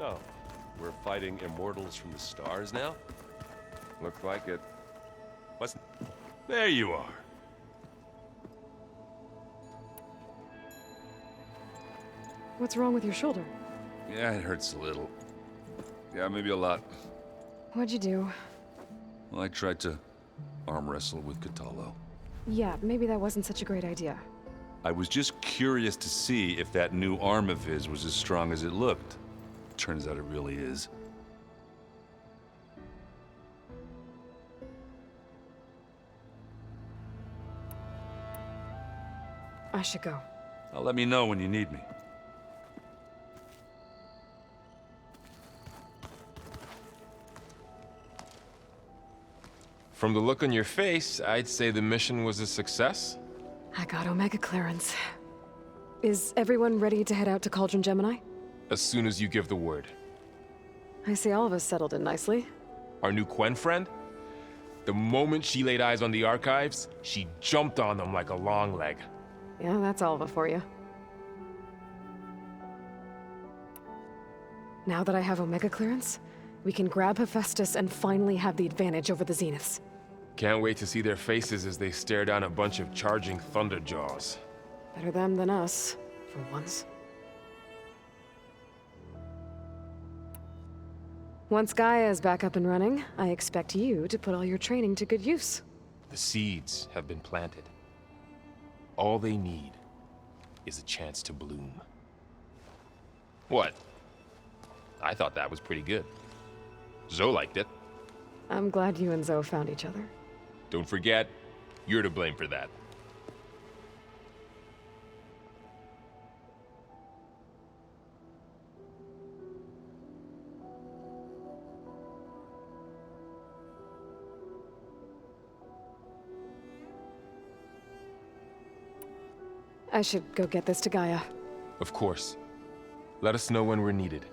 So, we're fighting immortals from the stars now? Looks like it. What's... There you are. What's wrong with your shoulder? Yeah, it hurts a little. Yeah, maybe a lot. What'd you do? Well, I tried to arm wrestle with Cataldo. Yeah, maybe that wasn't such a great idea. I was just curious to see if that new arm of his was as strong as it looked. Turns out it really is. I should go. Let me know when you need me. From the look on your face, I'd say the mission was a success. I got Omega clearance. Is everyone ready to head out to Cauldron Gemini? As soon as you give the word. I see all of us settled in nicely. Our new Quen friend? The moment she laid eyes on the archives, she jumped on them like a long leg. Yeah, that's Alva for you. Now that I have Omega clearance, we can grab Hephaestus and finally have the advantage over the Zeniths. Can't wait to see their faces as they stare down a bunch of charging Thunderjaws. Better them than us, for once. Once Gaia is back up and running, I expect you to put all your training to good use. The seeds have been planted. All they need is a chance to bloom. What? I thought that was pretty good. Zoe liked it. I'm glad you and Zoe found each other. Don't forget, you're to blame for that. I should go get this to Gaia. Of course. Let us know when we're needed.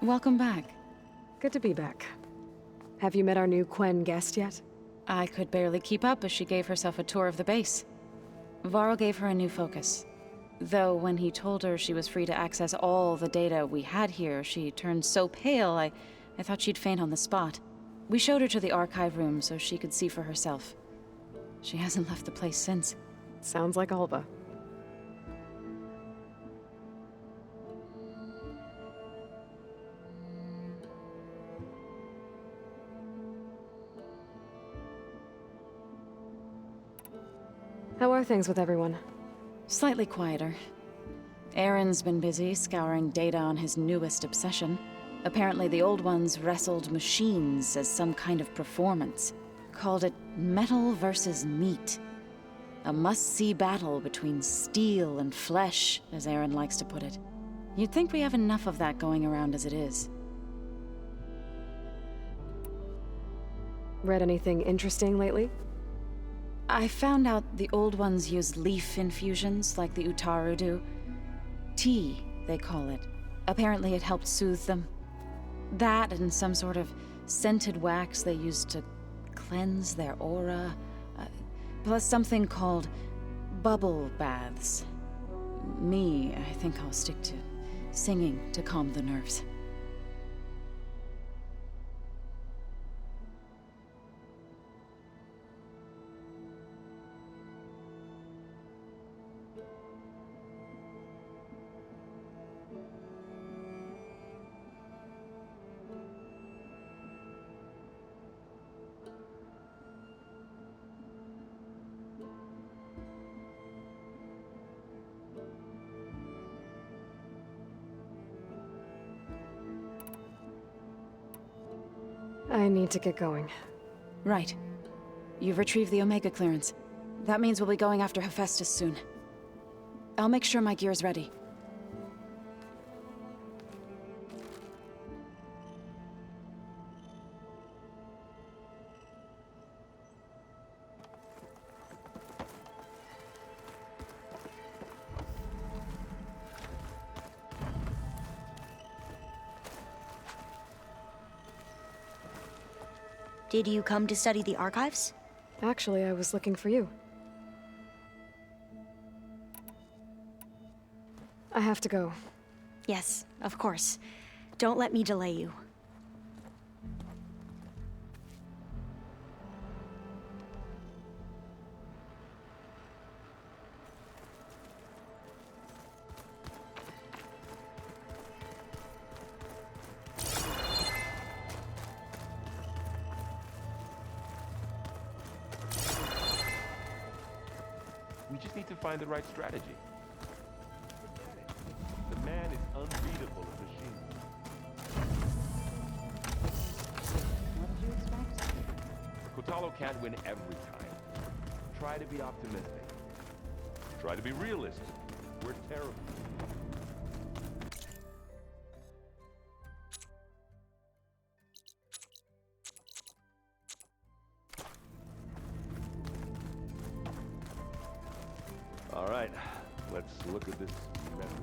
Welcome back. Good to be back. Have you met our new Quen guest yet? I could barely keep up as she gave herself a tour of the base. Varl gave her a new focus. Though when he told her she was free to access all the data we had here, she turned so pale I thought she'd faint on the spot. We showed her to the archive room so she could see for herself. She hasn't left the place since. Sounds like Alba. How are things with everyone? Slightly quieter. Aaron's been busy scouring data on his newest obsession. Apparently the old ones wrestled machines as some kind of performance. Called it metal versus meat. A must-see battle between steel and flesh, as Aaron likes to put it. You'd think we have enough of that going around as it is. Read anything interesting lately? I found out the old ones use leaf infusions like the Utaru do. Tea, they call it. Apparently it helped soothe them. That and some sort of scented wax they used to cleanse their aura. Plus something called bubble baths. Me, I think I'll stick to singing to calm the nerves. I need to get going. Right. You've retrieved the Omega clearance. That means we'll be going after Hephaestus soon. I'll make sure my gear's ready. Did you come to study the archives? Actually, I was looking for you. I have to go. Yes, of course. Don't let me delay you. We just need to find the right strategy. The man is unbeatable as a machine. What did you expect? Kotalo can't win every time. Try to be optimistic. Try to be realistic. We're terrible. All right, let's look at this message.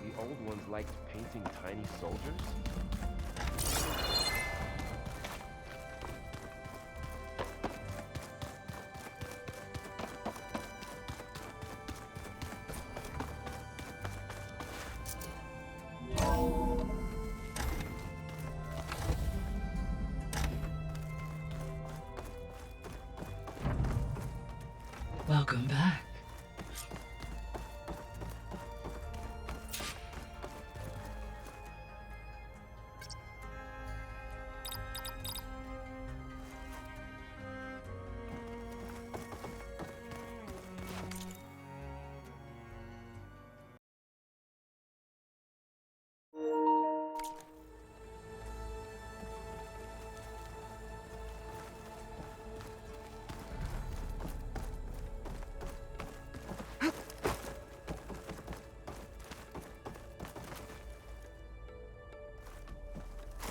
The old ones liked painting tiny soldiers? Welcome back.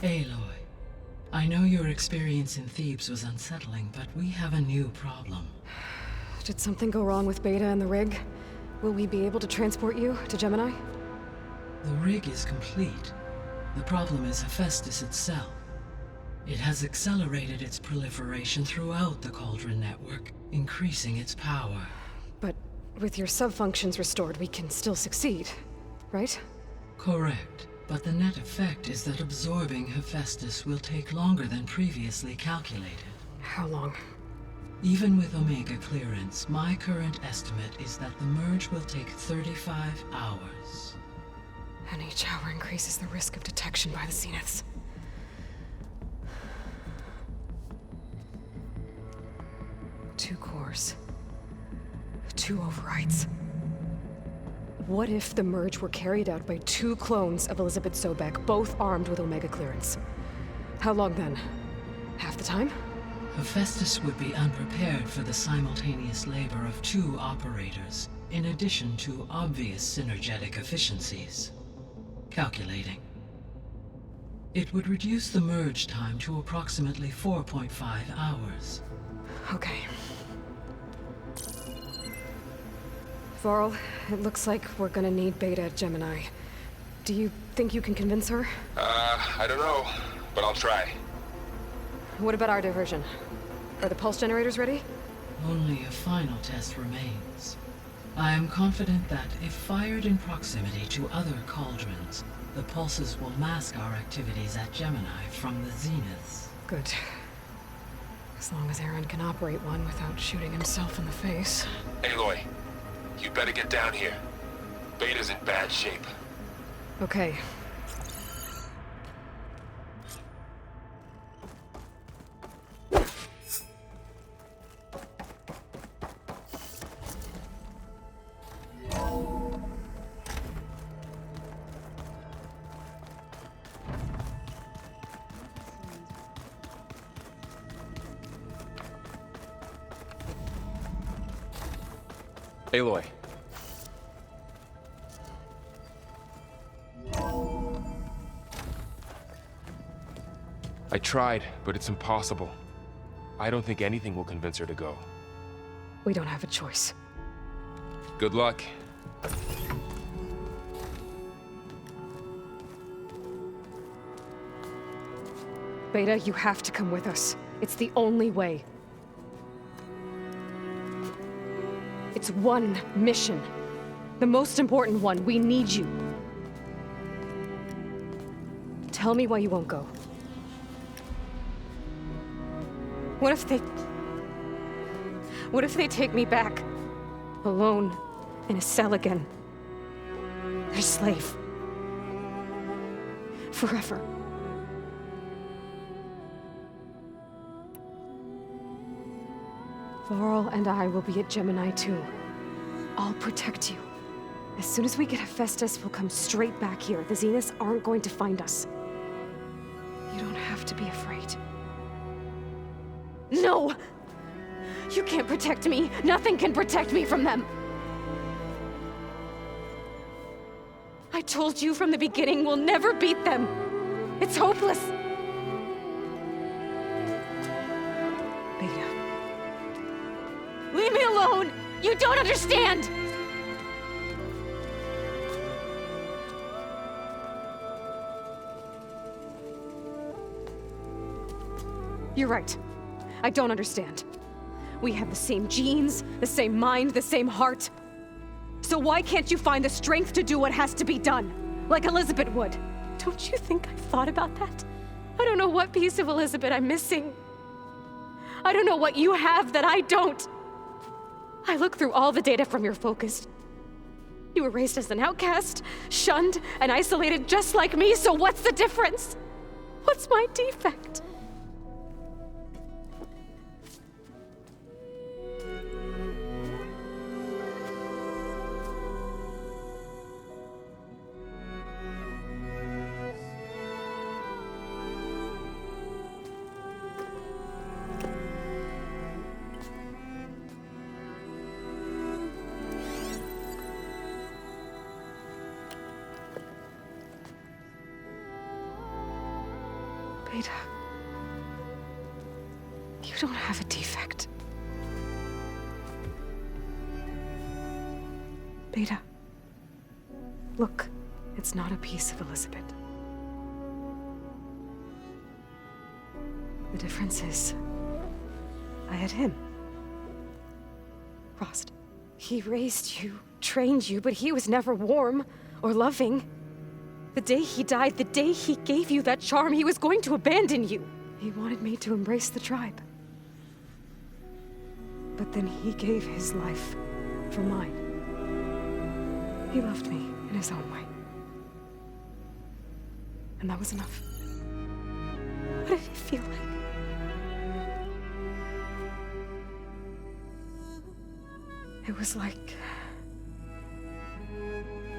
Aloy, I know your experience in Thebes was unsettling, but we have a new problem. Did something go wrong with Beta and the rig? Will we be able to transport you to Gemini? The rig is complete. The problem is Hephaestus itself. It has accelerated its proliferation throughout the Cauldron network, increasing its power. But with your sub-functions restored, we can still succeed, right? Correct. But the net effect is that absorbing Hephaestus will take longer than previously calculated. How long? Even with Omega clearance, my current estimate is that the merge will take 35 hours. And each hour increases the risk of detection by the Zeniths. Two cores. Two overrides. What if the merge were carried out by two clones of Elizabeth Sobek, both armed with Omega clearance? How long then? Half the time? Hephaestus would be unprepared for the simultaneous labor of two operators, in addition to obvious synergetic efficiencies. Calculating. It would reduce the merge time to approximately 4.5 hours. Okay. Varl, it looks like we're gonna need Beta at Gemini. Do you think you can convince her? I don't know, but I'll try. What about our diversion? Are the pulse generators ready? Only a final test remains. I am confident that if fired in proximity to other cauldrons, the pulses will mask our activities at Gemini from the Zeniths. Good. As long as Aaron can operate one without shooting himself in the face. Aloy, you better get down here. Beta's in bad shape. Okay. Aloy. I tried, but it's impossible. I don't think anything will convince her to go. We don't have a choice. Good luck. Beta, you have to come with us. It's the only way. It's one mission. The most important one. We need you. Tell me why you won't go. What if they take me back? Alone, in a cell again. Their slave. Forever. Varl and I will be at Gemini too. I'll protect you. As soon as we get Hephaestus, we'll come straight back here. The Zeniths aren't going to find us. You don't have to be afraid. No! You can't protect me. Nothing can protect me from them. I told you from the beginning we'll never beat them. It's hopeless. Beta. Leave me alone! You don't understand! You're right. I don't understand. We have the same genes, the same mind, the same heart. So why can't you find the strength to do what has to be done? Like Elizabeth would. Don't you think I've thought about that? I don't know what piece of Elizabeth I'm missing. I don't know what you have that I don't. I look through all the data from your focus. You were raised as an outcast, shunned, and isolated just like me, so what's the difference? What's my defect? Beta, you don't have a defect. Beta, look, it's not a piece of Elizabeth. The difference is, I had him. Frost. He raised you, trained you, but he was never warm or loving. The day he died, the day he gave you that charm, he was going to abandon you. He wanted me to embrace the tribe. But then he gave his life for mine. He loved me in his own way. And that was enough. What did it feel like? It was like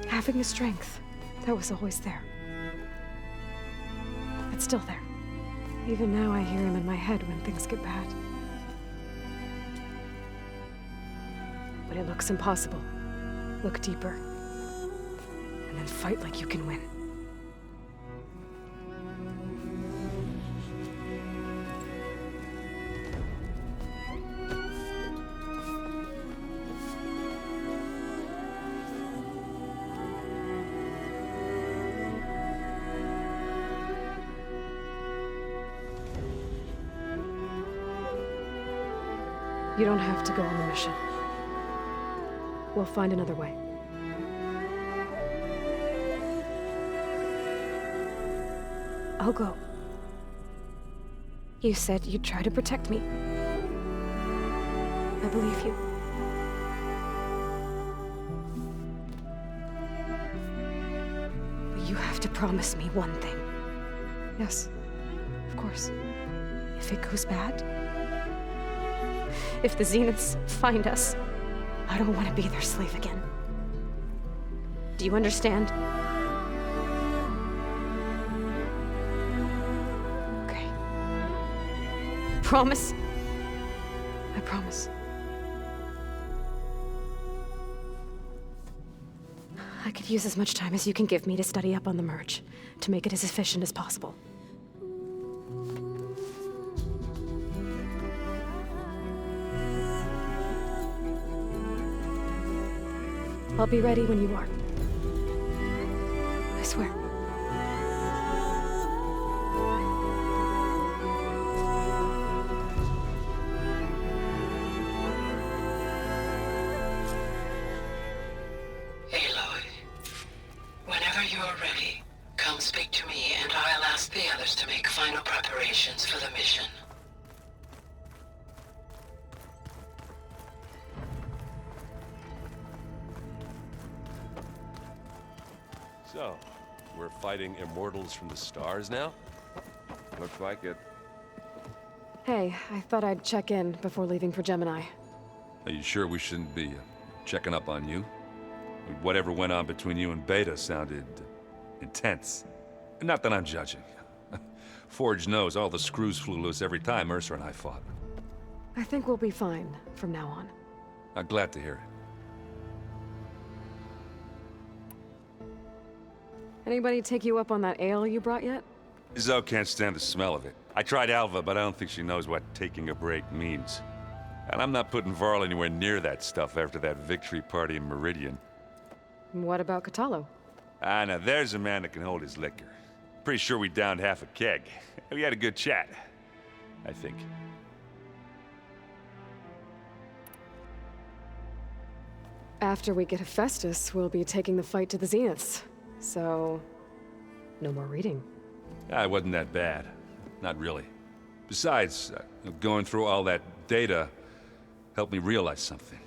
having a strength that was always there. It's still there. Even now I hear him in my head when things get bad. But it looks impossible. Look deeper. And then fight like you can win. You don't have to go on the mission. We'll find another way. I'll go. You said you'd try to protect me. I believe you. But you have to promise me one thing. Yes, of course. If it goes bad, if the Zeniths find us, I don't want to be their slave again. Do you understand? Okay. Promise? I promise. I could use as much time as you can give me to study up on the merge, to make it as efficient as possible. I'll be ready when you are. I swear. Aloy, whenever you are ready, come speak to me and I'll ask the others to make final preparations for the mission. So, we're fighting immortals from the stars now? Looks like it. Hey, I thought I'd check in before leaving for Gemini. Are you sure we shouldn't be checking up on you? Whatever went on between you and Beta sounded intense. Not that I'm judging. Forge knows all the screws flew loose every time Mercer and I fought. I think we'll be fine from now on. I'm glad to hear it. Anybody take you up on that ale you brought yet? Zoe can't stand the smell of it. I tried Alva, but I don't think she knows what taking a break means. And I'm not putting Varl anywhere near that stuff after that victory party in Meridian. What about Catalo? Ah, now there's a man that can hold his liquor. Pretty sure we downed half a keg. We had a good chat, I think. After we get Hephaestus, we'll be taking the fight to the Zeniths. So, no more reading. Ah, it wasn't that bad. Not really. Besides, going through all that data helped me realize something.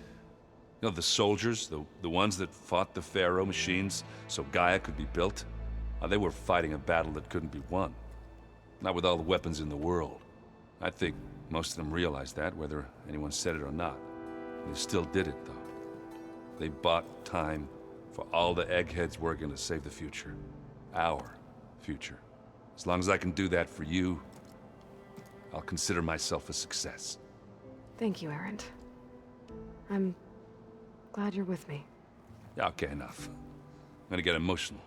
You know, the soldiers, the ones that fought the Pharaoh machines so Gaia could be built, they were fighting a battle that couldn't be won. Not with all the weapons in the world. I think most of them realized that, whether anyone said it or not. They still did it, though. They bought time for all the eggheads working to save the future. Our future. As long as I can do that for you, I'll consider myself a success. Thank you, Erend. I'm glad you're with me. Yeah, okay, enough. I'm gonna get emotional.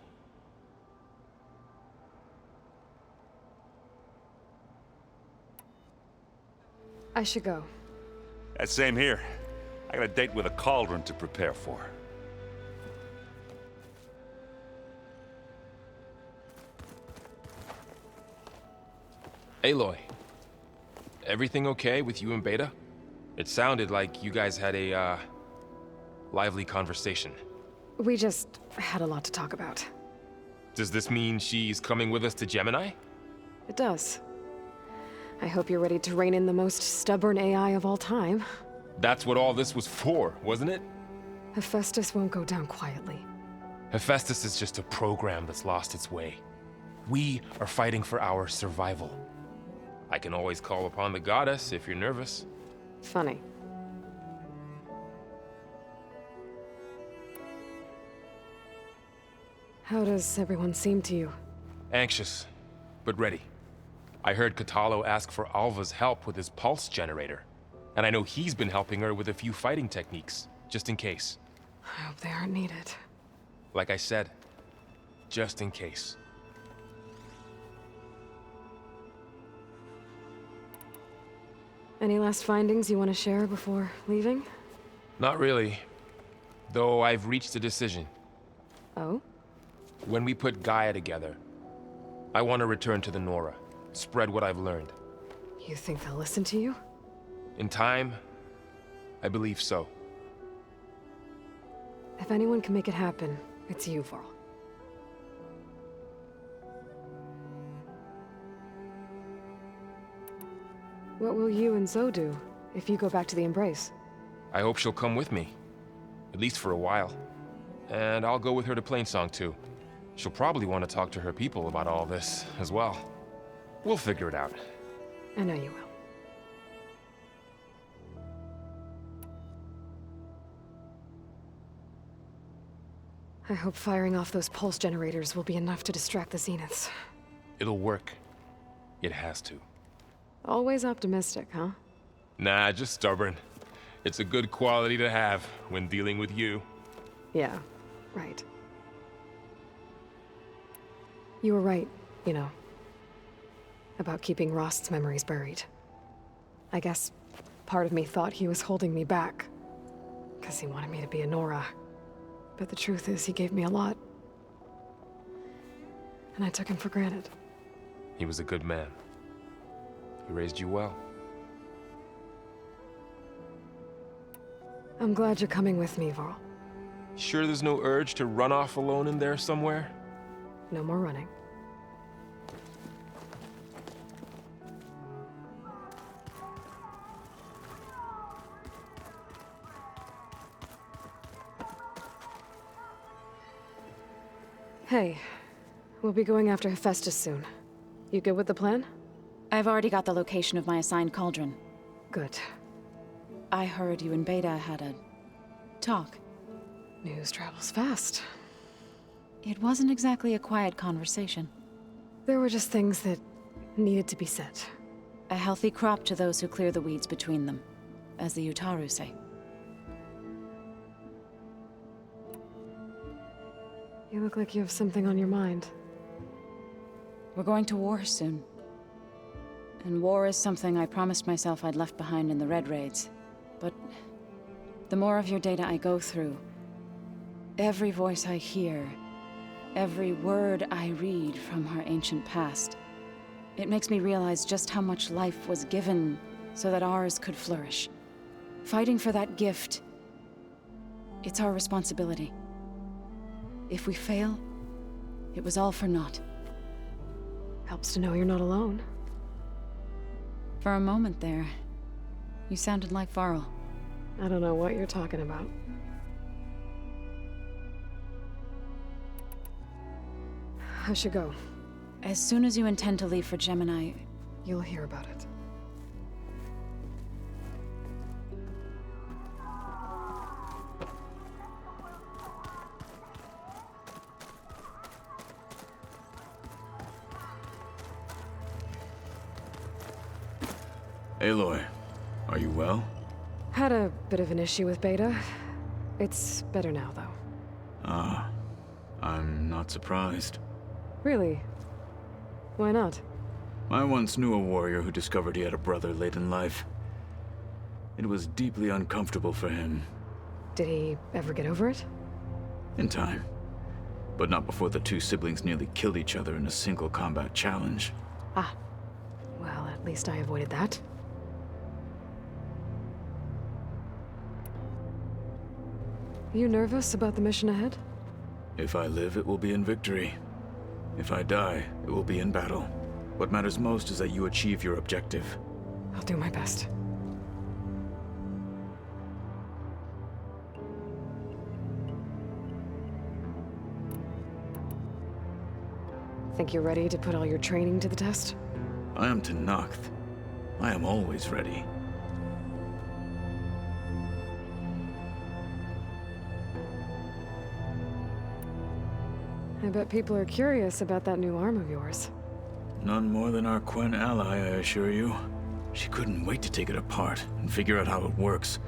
I should go. Same here. I got a date with a cauldron to prepare for. Aloy, everything okay with you and Beta? It sounded like you guys had a, lively conversation. We just had a lot to talk about. Does this mean she's coming with us to Gemini? It does. I hope you're ready to rein in the most stubborn AI of all time. That's what all this was for, wasn't it? Hephaestus won't go down quietly. Hephaestus is just a program that's lost its way. We are fighting for our survival. I can always call upon the goddess if you're nervous. Funny. How does everyone seem to you? Anxious, but ready. I heard Catalo ask for Alva's help with his pulse generator. And I know he's been helping her with a few fighting techniques, just in case. I hope they aren't needed. Like I said, just in case. Any last findings you want to share before leaving? Not really. Though I've reached a decision. Oh? When we put Gaia together, I want to return to the Nora. Spread what I've learned. You think they'll listen to you? In time, I believe so. If anyone can make it happen, it's you, Varl. What will you and Zoe do if you go back to the Embrace? I hope she'll come with me. At least for a while. And I'll go with her to Plainsong too. She'll probably want to talk to her people about all this as well. We'll figure it out. I know you will. I hope firing off those pulse generators will be enough to distract the Zeniths. It'll work. It has to. Always optimistic, huh? Nah, just stubborn. It's a good quality to have when dealing with you. Yeah, right. You were right, you know. About keeping Rost's memories buried. I guess part of me thought he was holding me back. Because he wanted me to be a Nora. But the truth is, he gave me a lot. And I took him for granted. He was a good man. He raised you well. I'm glad you're coming with me, Varl. Sure there's no urge to run off alone in there somewhere? No more running. Hey, we'll be going after Hephaestus soon. You good with the plan? I've already got the location of my assigned cauldron. Good. I heard you and Beta had a talk. News travels fast. It wasn't exactly a quiet conversation. There were just things that needed to be said. A healthy crop to those who clear the weeds between them, as the Utaru say. You look like you have something on your mind. We're going to war soon. And war is something I promised myself I'd left behind in the Red Raids. But the more of your data I go through, every voice I hear, every word I read from our ancient past, it makes me realize just how much life was given so that ours could flourish. Fighting for that gift, it's our responsibility. If we fail, it was all for naught. Helps to know you're not alone. For a moment there, you sounded like Varl. I don't know what you're talking about. I should go. As soon as you intend to leave for Gemini, You'll hear about it. Aloy, are you well? Had a bit of an issue with Beta. It's better now, though. Ah, I'm not surprised. Really? Why not? I once knew a warrior who discovered he had a brother late in life. It was deeply uncomfortable for him. Did he ever get over it? In time. But not before the two siblings nearly killed each other in a single combat challenge. Ah. Well, at least I avoided that. You nervous about the mission ahead? If I live, it will be in victory. If I die, it will be in battle. What matters most is that you achieve your objective. I'll do my best. Think you're ready to put all your training to the test? I am Tenakth. I am always ready. I bet people are curious about that new arm of yours. None more than our Quen ally, I assure you. She couldn't wait to take it apart and figure out how it works.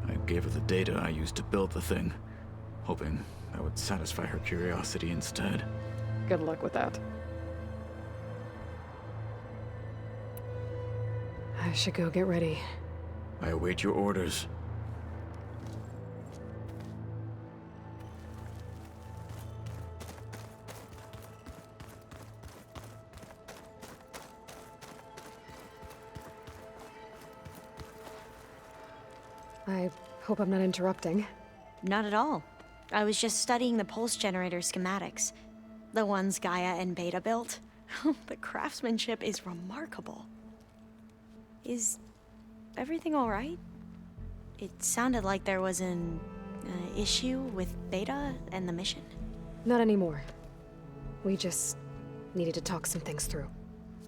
I gave her the data I used to build the thing, hoping that would satisfy her curiosity instead. Good luck with that. I should go get ready. I await your orders. I hope I'm not interrupting. Not at all. I was just studying the pulse generator schematics. The ones Gaia and Beta built. The craftsmanship is remarkable. Is everything all right? It sounded like there was an issue with Beta and the mission. Not anymore. We just needed to talk some things through.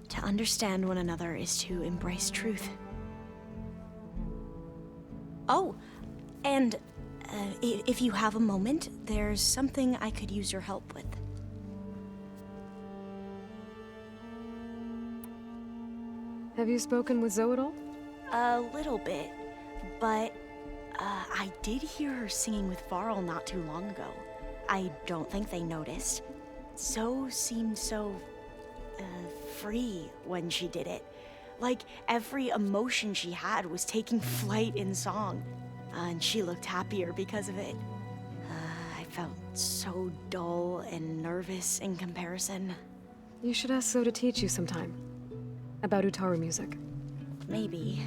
To understand one another is to embrace truth. Oh, and if you have a moment, there's something I could use your help with. Have you spoken with Zoe at all? A little bit, but I did hear her singing with Varl not too long ago. I don't think they noticed. So seemed so, free when she did it. Like every emotion she had was taking flight in song. And she looked happier because of it. I felt so dull and nervous in comparison. You should ask So to teach you sometime. About Utaru music. Maybe.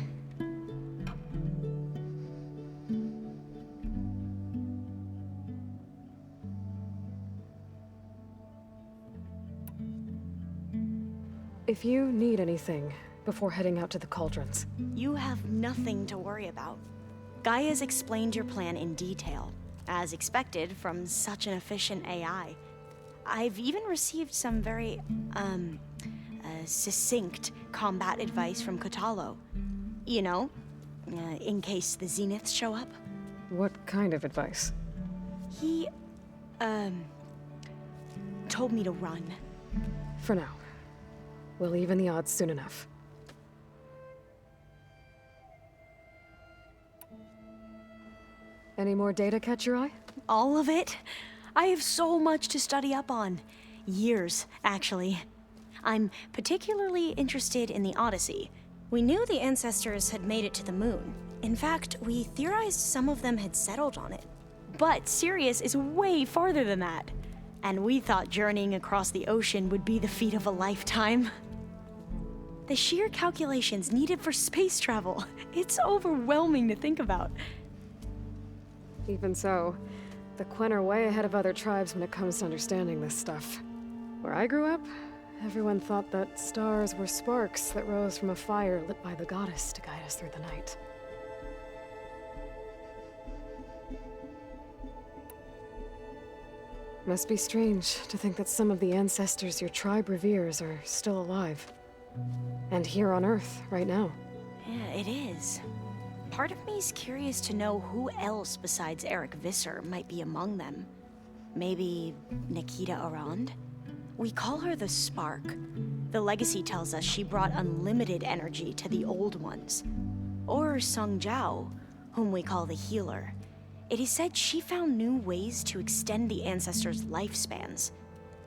If you need anything before heading out to the cauldrons. You have nothing to worry about. Gaia's explained your plan in detail, as expected from such an efficient AI. I've even received some very, succinct combat advice from Kotalo. You know, in case the Zeniths show up. What kind of advice? He, told me to run. For now. We'll even the odds soon enough. Any more data catch your eye? All of it? I have so much to study up on. Years, actually. I'm particularly interested in the Odyssey. We knew the ancestors had made it to the moon. In fact, we theorized some of them had settled on it. But Sirius is way farther than that. And we thought journeying across the ocean would be the feat of a lifetime. The sheer calculations needed for space travel. It's overwhelming to think about. Even so, the Quen are way ahead of other tribes when it comes to understanding this stuff. Where I grew up, everyone thought that stars were sparks that rose from a fire lit by the goddess to guide us through the night. Must be strange to think that some of the ancestors your tribe reveres are still alive. And here on Earth, right now. Yeah, it is. Part of me's curious to know who else besides Eric Visser might be among them. Maybe Nikita Arand? We call her the Spark. The legacy tells us she brought unlimited energy to the old ones. Or Sung Jiao, whom we call the Healer. It is said she found new ways to extend the ancestors' lifespans.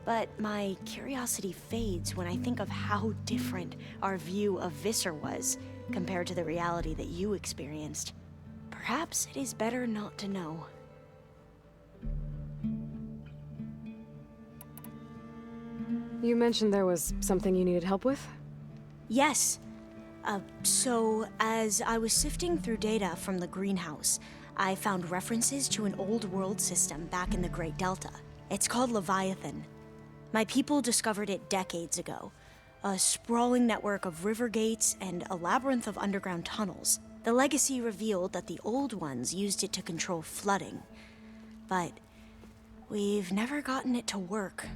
But my curiosity fades when I think of how different our view of Visser was compared to the reality that you experienced. Perhaps it is better not to know. You mentioned there was something you needed help with? Yes. So, as I was sifting through data from the greenhouse, I found references to an old world system back in the Great Delta. It's called Leviathan. My people discovered it decades ago. A sprawling network of river gates and a labyrinth of underground tunnels. The legacy revealed that the old ones used it to control flooding. But we've never gotten it to work.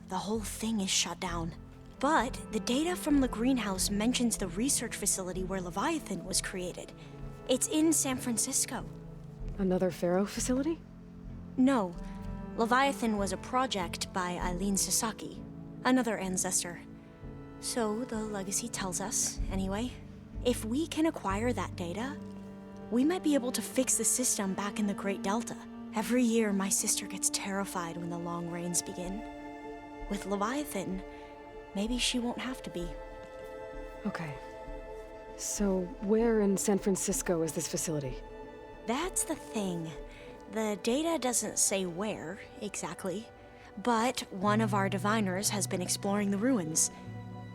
The whole thing is shut down. But the data from the greenhouse mentions the research facility where Leviathan was created. It's in San Francisco. Another Pharaoh facility? No. Leviathan was a project by Eileen Sasaki, another ancestor. So the legacy tells us, anyway. If we can acquire that data, we might be able to fix the system back in the Great Delta. Every year, my sister gets terrified when the long rains begin. With Leviathan, maybe she won't have to be. Okay. So, where in San Francisco is this facility? That's the thing. The data doesn't say where, exactly. But one of our diviners has been exploring the ruins.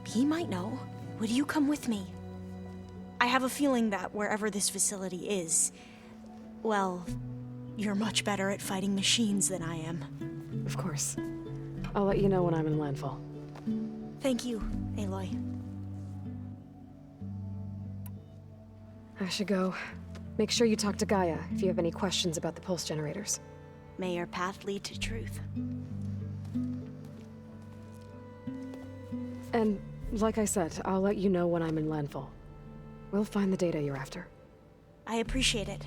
He might know. Would you come with me? I have a feeling that wherever this facility is, well, you're much better at fighting machines than I am. Of course. I'll let you know when I'm in landfall. Thank you, Aloy. I should go. Make sure you talk to Gaia if you have any questions about the pulse generators. May your path lead to truth. And, like I said, I'll let you know when I'm in landfall. We'll find the data you're after. I appreciate it.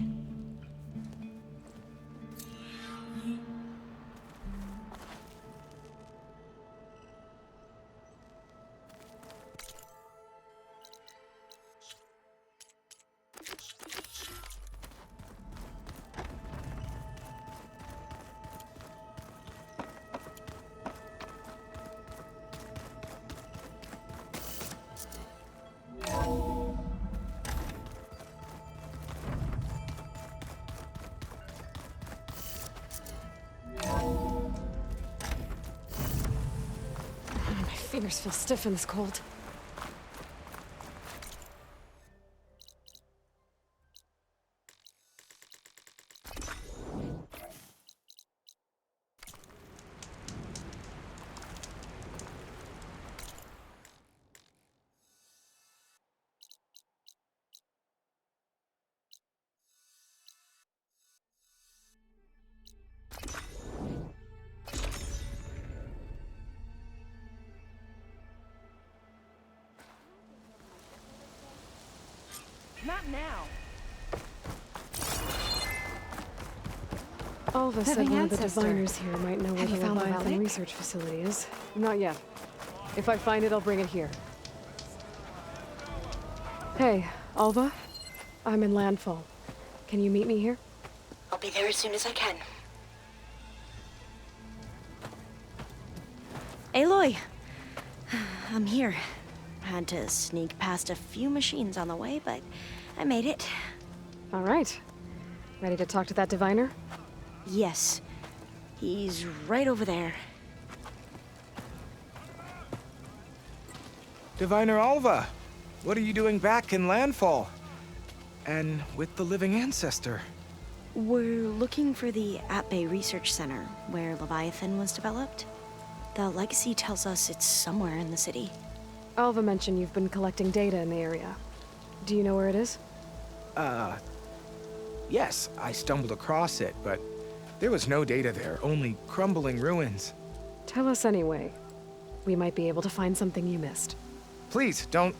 Fingers feel stiff in this cold. Not now. Alva said Living one of the ancestor. diviners here might know where Have the you found the Leviathan relic? research facility is. Not yet. If I find it, I'll bring it here. Hey, Alva? I'm in Landfall. Can you meet me here? I'll be there as soon as I can. Aloy! I'm here. Had to sneak past a few machines on the way, but I made it. All right. Ready to talk to that diviner? Yes. He's right over there. Diviner Alva, what are you doing back in Landfall? And with the living ancestor? We're looking for the At Bay Research Center, where Leviathan was developed. The legacy tells us it's somewhere in the city. Alva mentioned you've been collecting data in the area. Do you know where it is? Yes, I stumbled across it, but there was no data there, only crumbling ruins. Tell us anyway. We might be able to find something you missed. Please, don't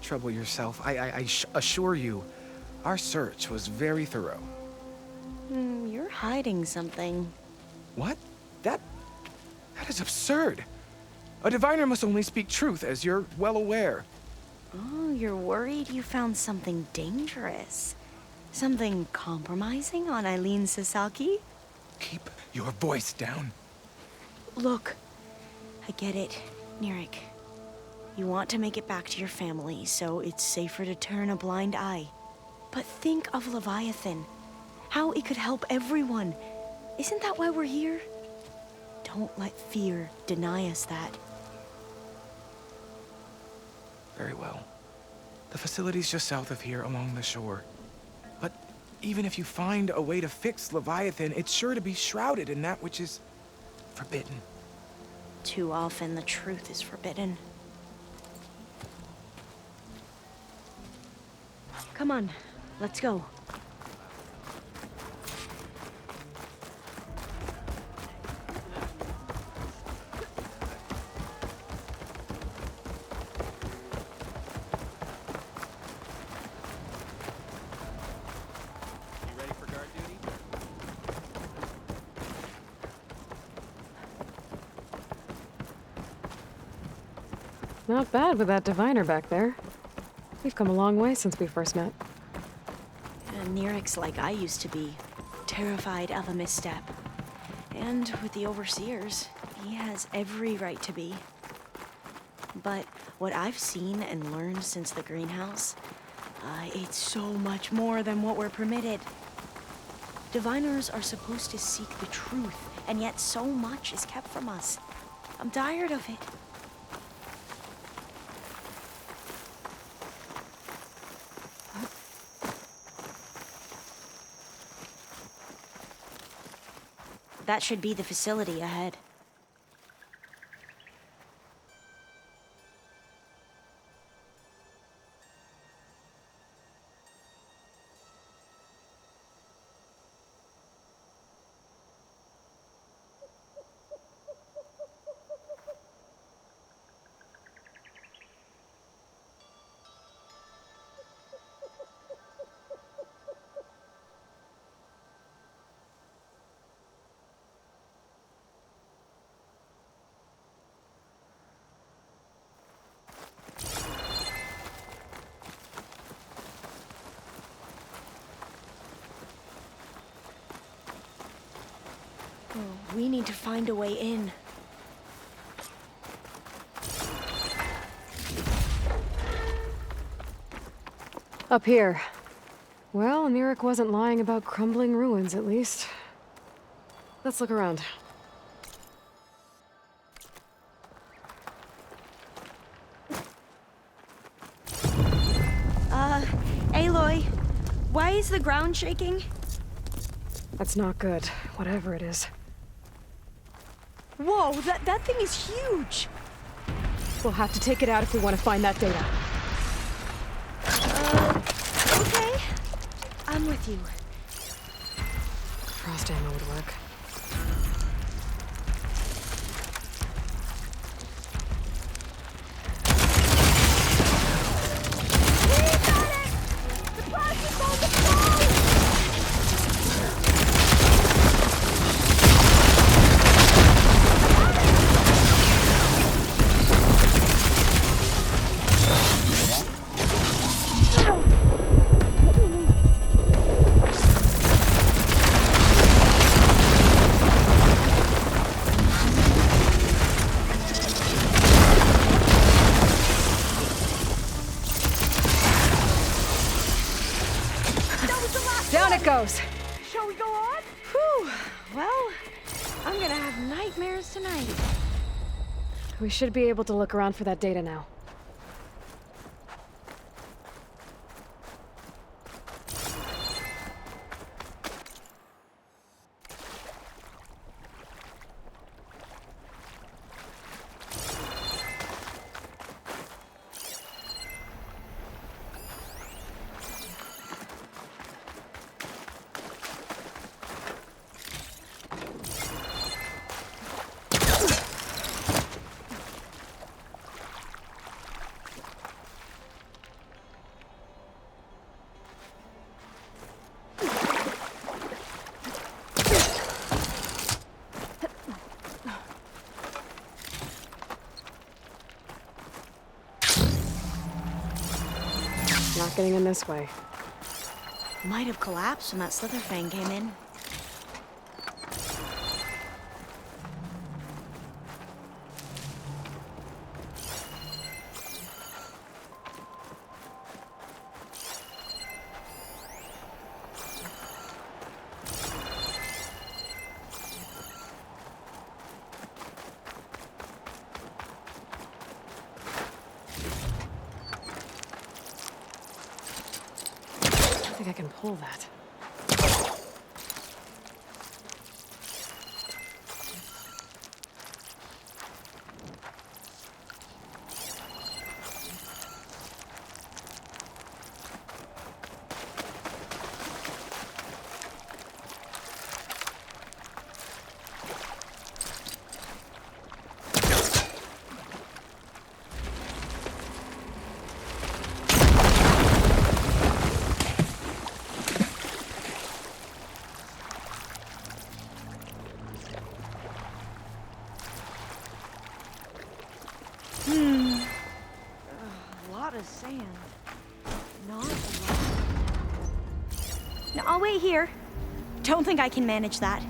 trouble yourself. I assure you, our search was very thorough. You're hiding something. What? That is absurd. A diviner must only speak truth, as you're well aware. Oh, you're worried you found something dangerous. Something compromising on Eileen Sasaki? Keep your voice down. Look, I get it, Nirik. You want to make it back to your family, so it's safer to turn a blind eye. But think of Leviathan. How it could help everyone. Isn't that why we're here? Don't let fear deny us that. Very well. The facility's just south of here, along the shore. But even if you find a way to fix Leviathan, it's sure to be shrouded in that which is forbidden. Too often the truth is forbidden. Come on, let's go. Not bad with that diviner back there. We've come a long way since we first met. And Nirik's like I used to be, terrified of a misstep. And with the overseers, he has every right to be. But what I've seen and learned since the greenhouse, it's so much more than what we're permitted. Diviners are supposed to seek the truth, and yet so much is kept from us. I'm tired of it. That should be the facility ahead. We need to find a way in. Up here. Well, Nirik wasn't lying about crumbling ruins, at least. Let's look around. Why is the ground shaking? That's not good, whatever it is. Whoa, that thing is huge! We'll have to take it out if we want to find that data. Okay. I'm with you. Frost ammo would work. Down it goes! Shall we go on? Whew. Well, I'm gonna have nightmares tonight. We should be able to look around for that data now. Not getting in this way. Might have collapsed when that slither fang came in. I think I can pull that. A lot of sand. Not a lot. Now, I'll wait here. Don't think I can manage that.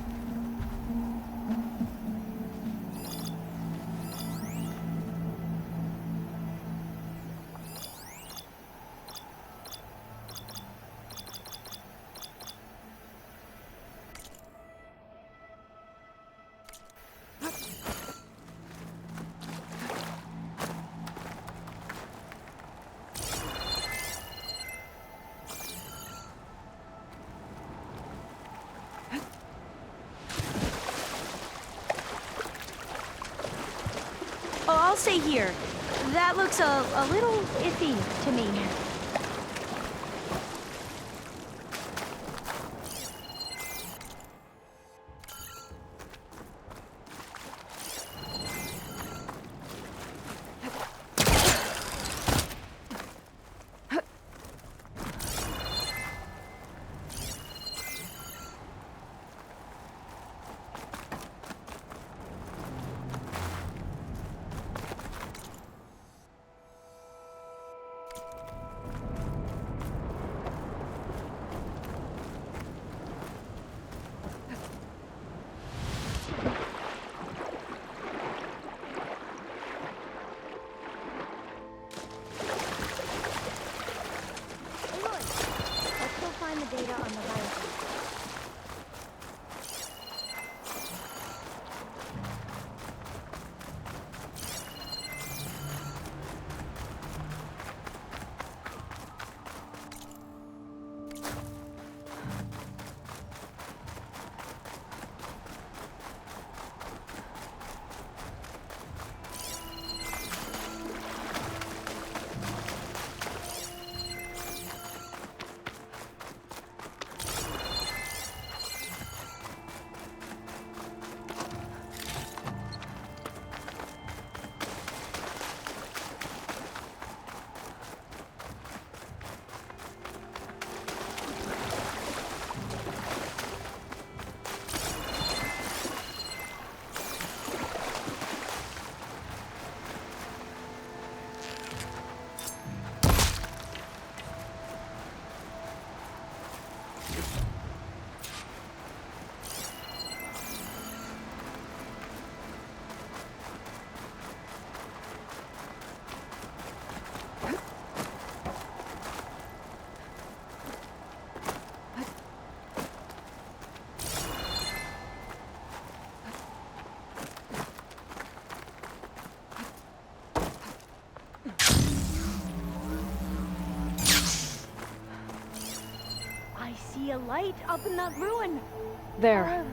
Oh, I'll stay here. That looks a little iffy to me. Find the data on the right. A light up in that ruin. There.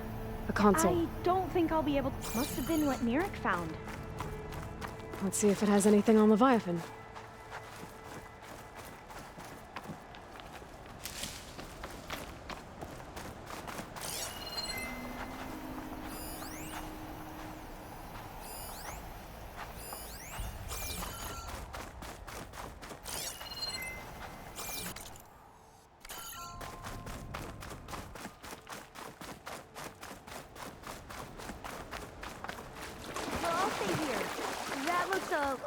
A console. I don't think I'll be able to. Must have been what Narek found. Let's see if it has anything on Leviathan.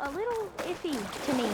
A little iffy to me.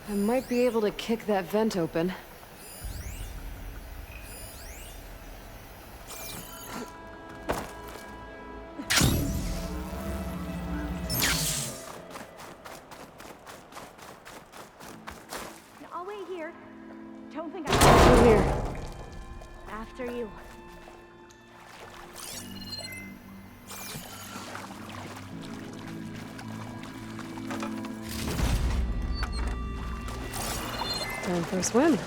I might be able to kick that vent open. I'll wait here. Don't think Through here. After you. Time for a swim.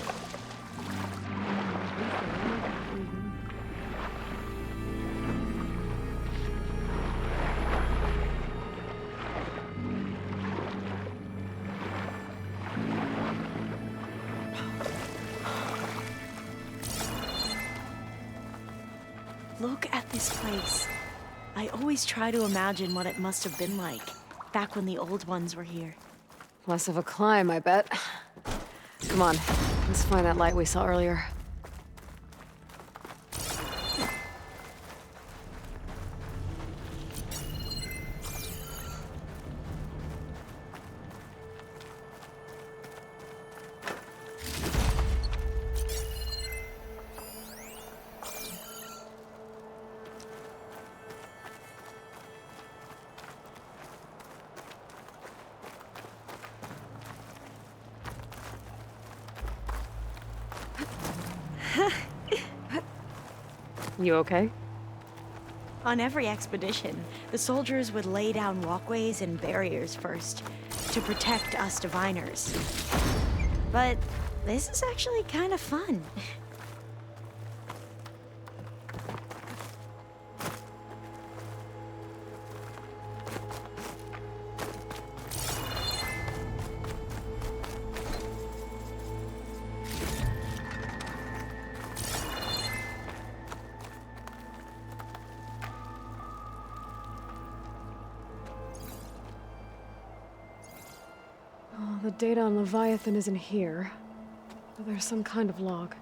Look at this place. I always try to imagine what it must have been like, back when the old ones were here. Less of a climb, I bet. Come on, let's find that light we saw earlier. You okay? On every expedition, the soldiers would lay down walkways and barriers first, to protect us diviners. But this is actually kind of fun. The data on Leviathan isn't here, but there's some kind of log.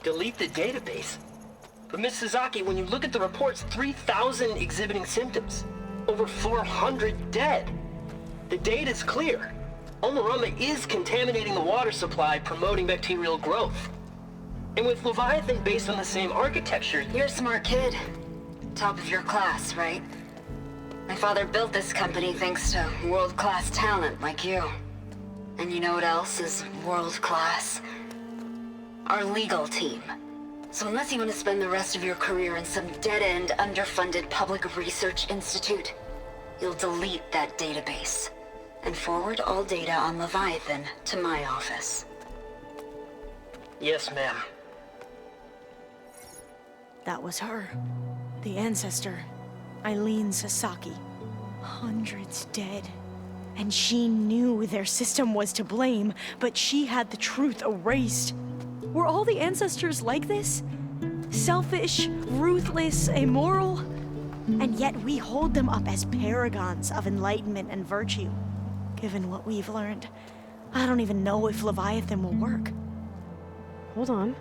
Delete the database? But Miss Sasaki, when you look at the reports, 3,000 exhibiting symptoms. Over 400 dead. The data's clear. Omarama is contaminating the water supply, promoting bacterial growth. And with Leviathan based on the same architecture... You're a smart kid. Top of your class, right? My father built this company thanks to world-class talent like you. And you know what else is world-class? Our legal team. So unless you want to spend the rest of your career in some dead-end, underfunded public research institute, you'll delete that database and forward all data on Leviathan to my office. Yes, ma'am. That was her. The ancestor, Eileen Sasaki. Hundreds dead. And she knew their system was to blame, but she had the truth erased. Were all the ancestors like this? Selfish, ruthless, immoral? And yet we hold them up as paragons of enlightenment and virtue. Given what we've learned, I don't even know if Leviathan will work. Hold on.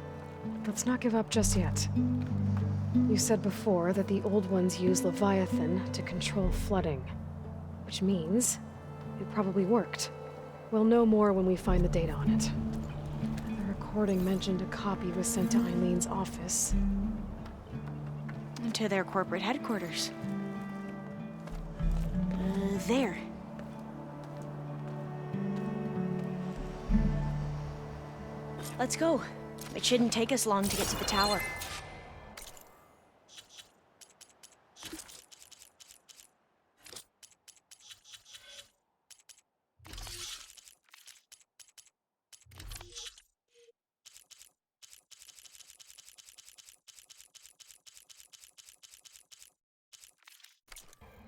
Let's not give up just yet. You said before that the old ones use Leviathan to control flooding. Which means it probably worked. We'll know more when we find the data on it. The recording mentioned a copy was sent to Eileen's office. To their corporate headquarters. There. Let's go. It shouldn't take us long to get to the tower.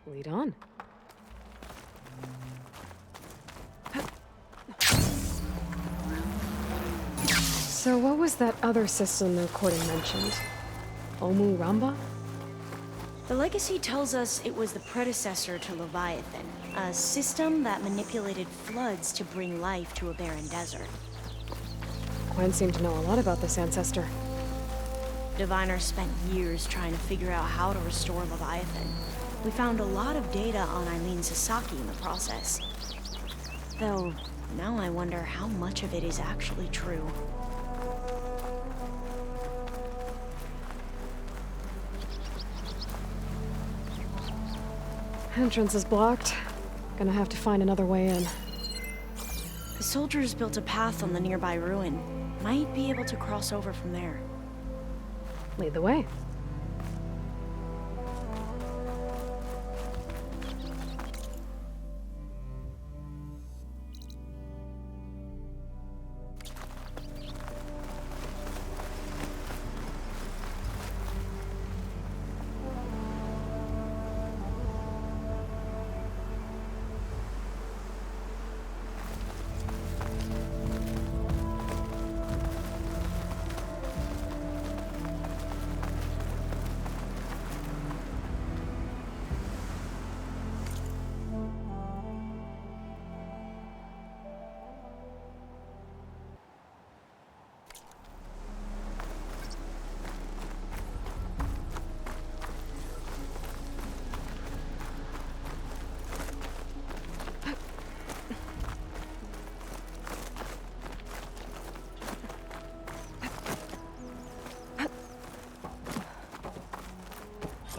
Lead on. So what was that other system the recording mentioned? Omu Ramba? The legacy tells us it was the predecessor to Leviathan, a system that manipulated floods to bring life to a barren desert. Gwen seemed to know a lot about this ancestor. Diviners spent years trying to figure out how to restore Leviathan. We found a lot of data on Eileen Sasaki in the process. Though, now I wonder how much of it is actually true. Entrance is blocked. Gonna have to find another way in. The soldiers built a path on the nearby ruin. Might be able to cross over from there. Lead the way.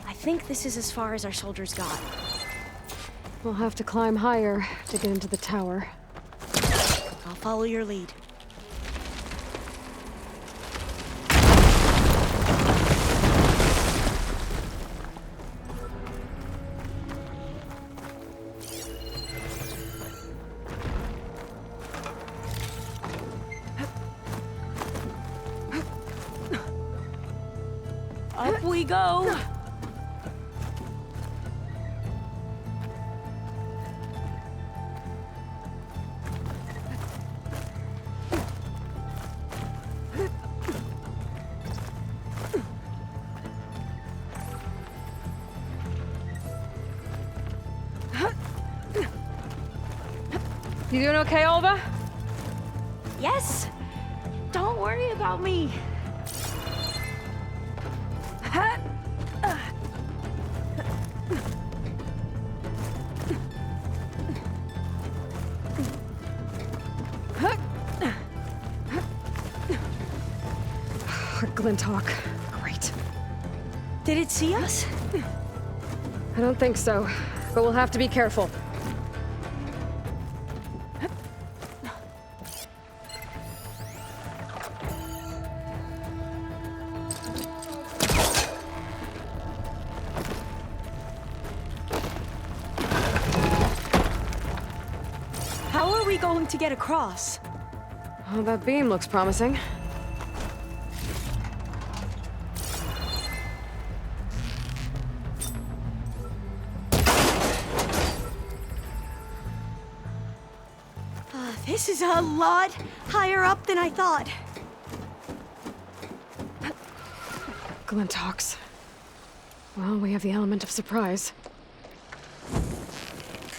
I think this is as far as our soldiers got. We'll have to climb higher to get into the tower. I'll follow your lead. Up we go! You doing okay, Olva? Yes! Don't worry about me! Glinthawk. Great. Did it see us? I don't think so, but we'll have to be careful. are we going to get across? Oh, that beam looks promising. This is a lot higher up than I thought. Glintox. Well, we have the element of surprise.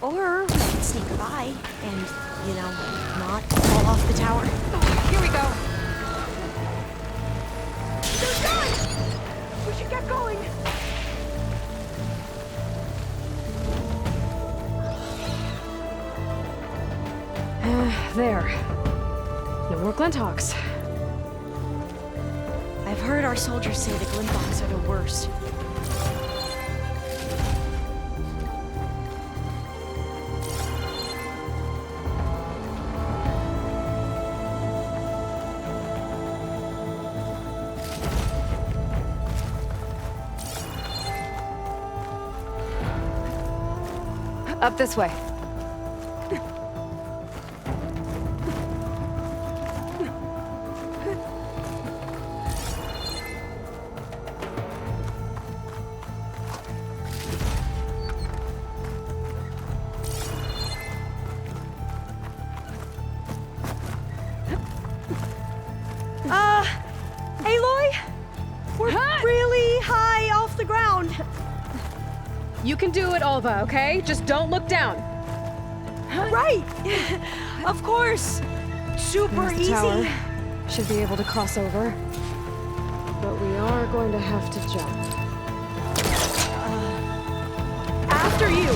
Or we could sneak by and, you know, not fall off the tower. Oh, here we go. They're done! We should get going. There. No more Glintox. I've heard our soldiers say the Glintox are the worst. Up this way. Aloy? We're really high off the ground. You can do it, Alva, okay? Just don't look down. Right. Of course. Super There's the easy. tower. Should be able to cross over. But we are going to have to jump. After you.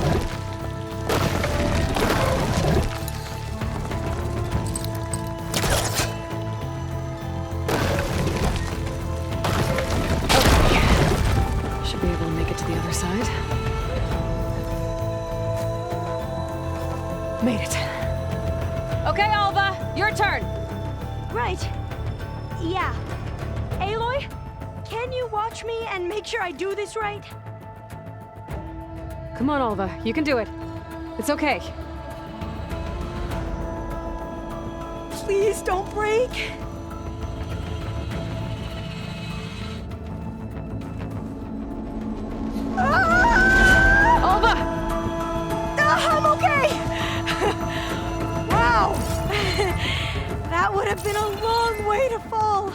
Should be able to make it to the other side. Made it. Okay, Alva, your turn. Right. Yeah. Aloy, can you watch me and make sure I do this right? Come on, Alva, you can do it. It's okay. Please don't break. Alva! I'm okay! Wow! That would have been a long way to fall.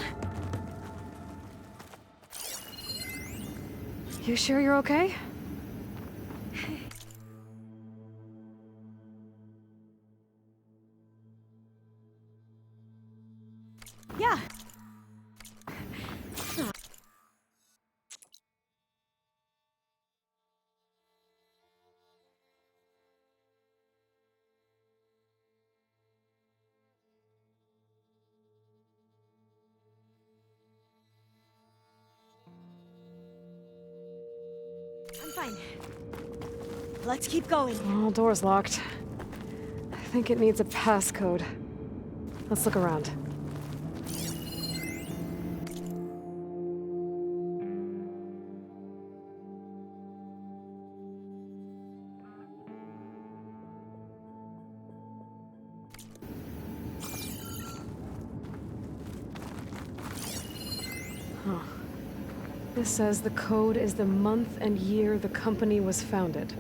You sure you're okay? Yeah. I'm fine. Let's keep going. Oh, door's locked. I think it needs a passcode. Let's look around. Huh. This says the code is the month and year the company was founded.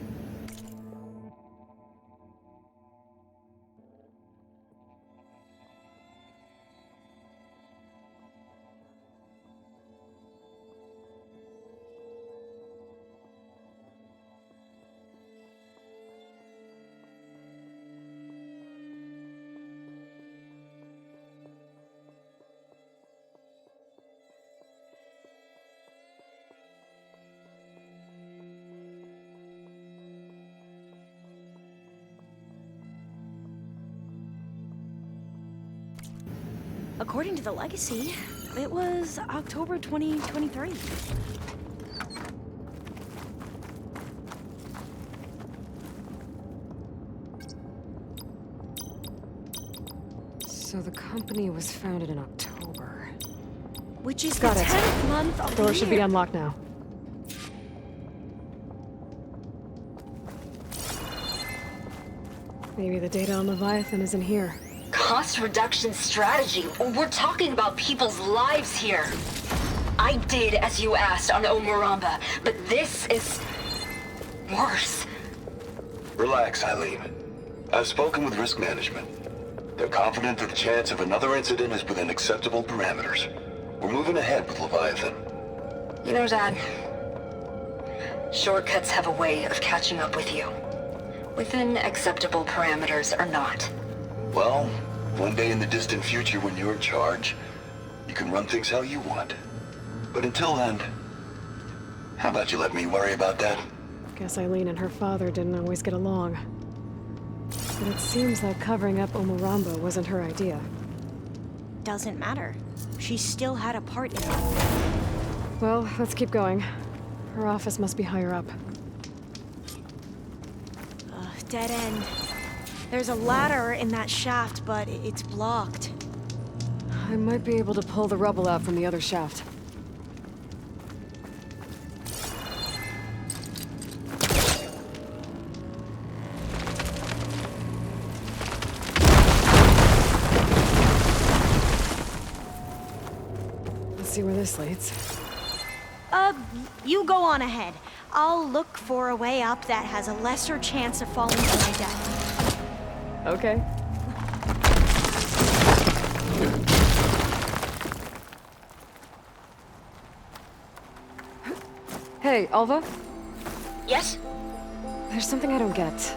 According to the legacy, it was October 2023. So the company was founded in October. Which is Got the it. 10th month of the Door should be year. unlocked now. Maybe the data on Leviathan isn't here. Cost reduction strategy? We're talking about people's lives here. I did as you asked on Omuramba, but this is worse. Relax, Eileen. I've spoken with risk management. They're confident that the chance of another incident is within acceptable parameters. We're moving ahead with Leviathan. You know, Dad, shortcuts have a way of catching up with you. Within acceptable parameters or not. Well, one day in the distant future when you're in charge, you can run things how you want. But until then, how about you let me worry about that? Guess Eileen and her father didn't always get along. But it seems like covering up Omuramba wasn't her idea. Doesn't matter. She still had a part in it. Well, let's keep going. Her office must be higher up. Dead end. There's a ladder in that shaft, but it's blocked. I might be able to pull the rubble out from the other shaft. Let's see where this leads. You go on ahead. I'll look for a way up that has a lesser chance of falling to my death. Okay. Hey, Alva? Yes? There's something I don't get.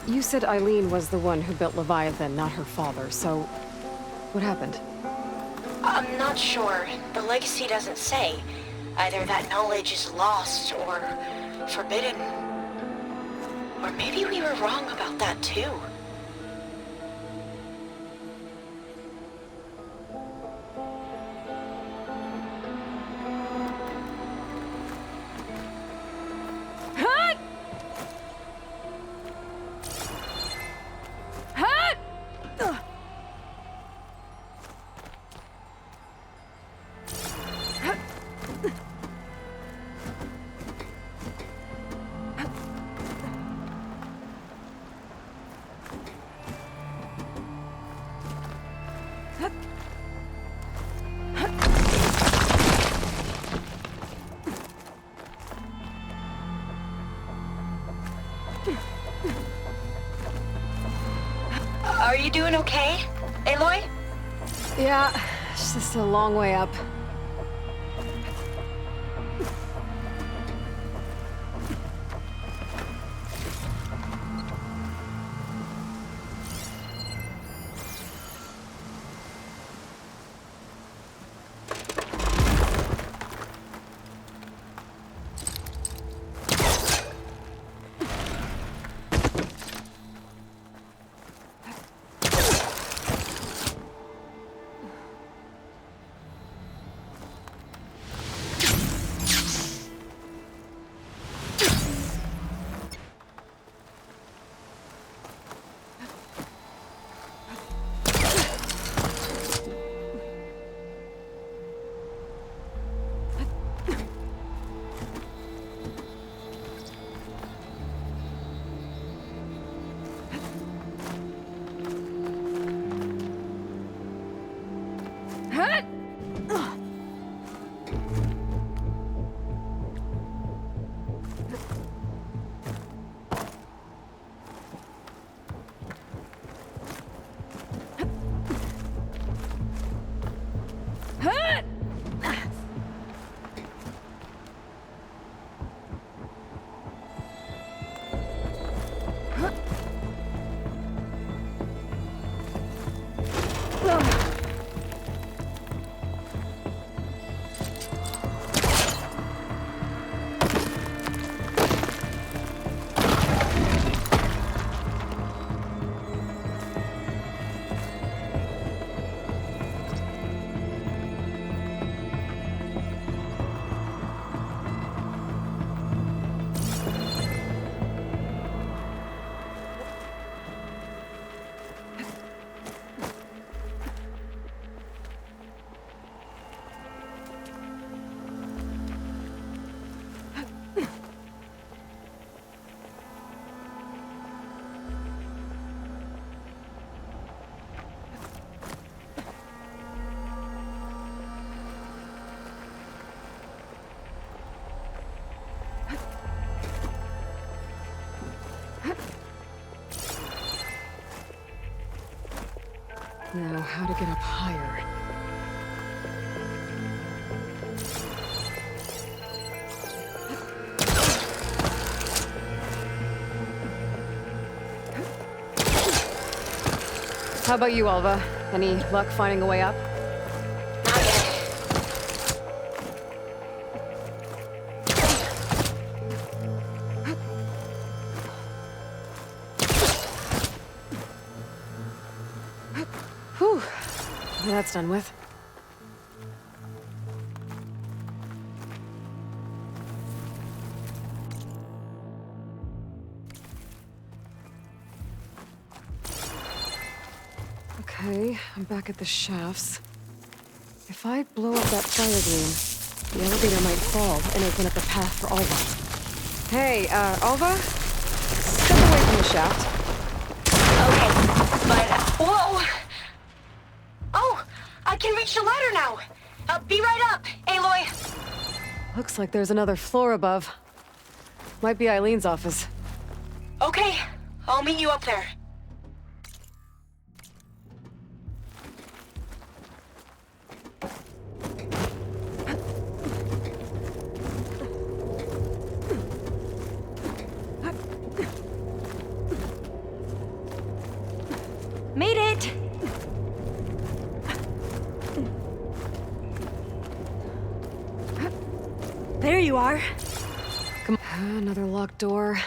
You said Eileen was the one who built Leviathan, not her father, so what happened? I'm not sure. The legacy doesn't say. Either that knowledge is lost or forbidden. Or maybe we were wrong about that too. Are you doing okay, Aloy? Yeah, it's just a long way up. Now, how to get up higher? How about you, Alva? Any luck finding a way up? Whew. That's done with. Okay, I'm back at the shafts. If I blow up that fire gleam, the elevator might fall and open up a path for Alva. Hey, Alva? Step away from the shaft. Okay, but... Whoa! Oh! I can reach the ladder now! I'll be right up, Aloy! Looks like there's another floor above. Might be Eileen's office. Okay, I'll meet you up there. Made it! There you are. Come on. Another locked door.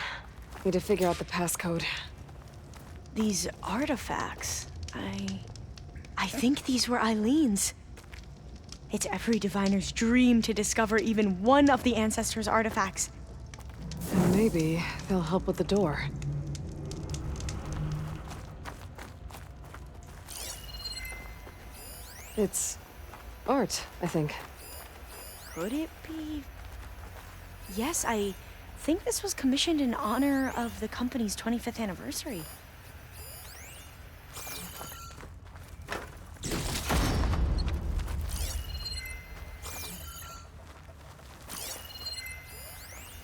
Need to figure out the passcode. These artifacts, I think these were Eileen's. It's every diviner's dream to discover even one of the ancestors' artifacts. And maybe they'll help with the door. It's art, I think. Could it be? Yes, I think this was commissioned in honor of the company's 25th anniversary.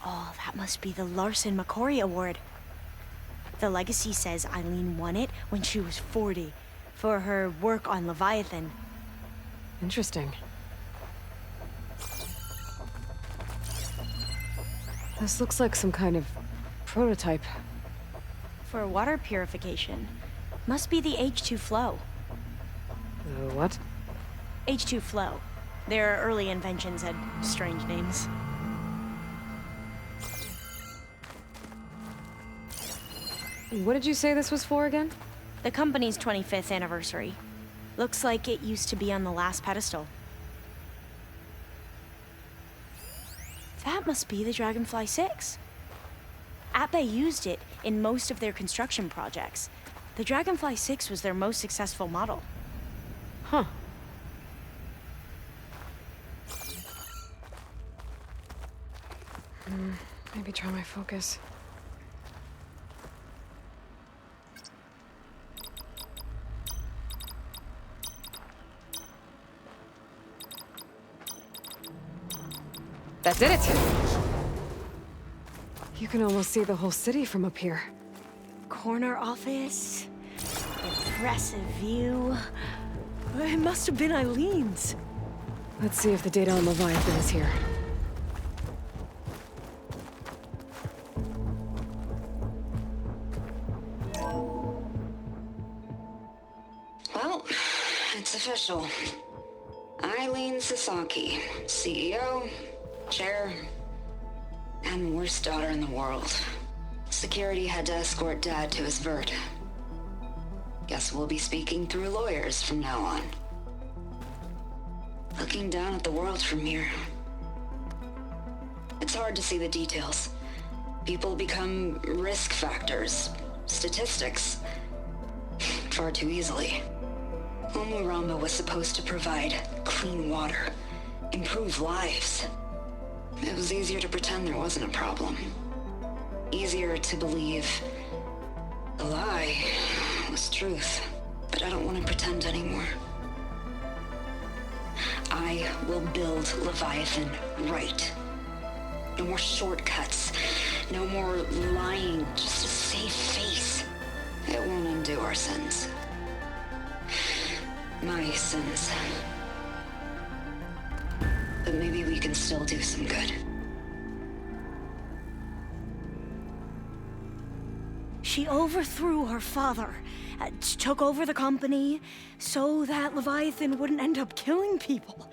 Oh, that must be the Larson McCory Award. The legacy says Eileen won it when she was 40 for her work on Leviathan. Interesting. This looks like some kind of prototype. For water purification. Must be the H2 flow. What? H2 flow. Their early inventions had strange names. What did you say this was for again? The company's 25th anniversary. Looks like it used to be on the last pedestal. That must be the Dragonfly 6. Ape used it in most of their construction projects. The Dragonfly 6 was their most successful model. Huh. Maybe try my focus. That did it! You can almost see the whole city from up here. Corner office. Impressive view. It must have been Eileen's. Let's see if the data on Leviathan is here. Well, it's official. Eileen Sasaki, CEO, chair, and worst daughter in the world. Security had to escort Dad to his vert. Guess we'll be speaking through lawyers from now on. Looking down at the world from here. It's hard to see the details. People become risk factors, statistics, far too easily. Omuramba was supposed to provide clean water, improve lives. It was easier to pretend there wasn't a problem. Easier to believe the lie was truth. But I don't want to pretend anymore. I will build Leviathan right. No more shortcuts. No more lying just to save face. It won't undo our sins. My sins. But maybe we can still do some good. She overthrew her father, took over the company, so that Leviathan wouldn't end up killing people.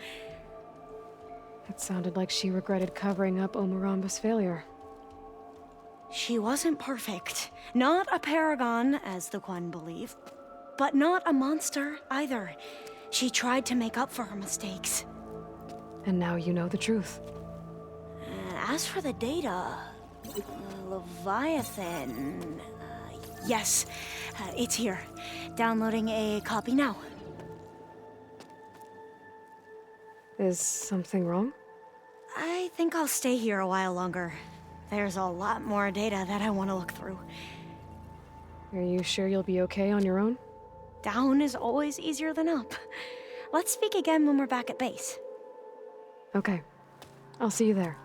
It sounded like she regretted covering up Omaramba's failure. She wasn't perfect. Not a paragon, as the Quan believe, but not a monster either. She tried to make up for her mistakes. And now you know the truth. As for the data, Leviathan... yes, it's here. Downloading a copy now. Is something wrong? I think I'll stay here a while longer. There's a lot more data that I want to look through. Are you sure you'll be okay on your own? Down is always easier than up. Let's speak again when we're back at base. Okay. I'll see you there.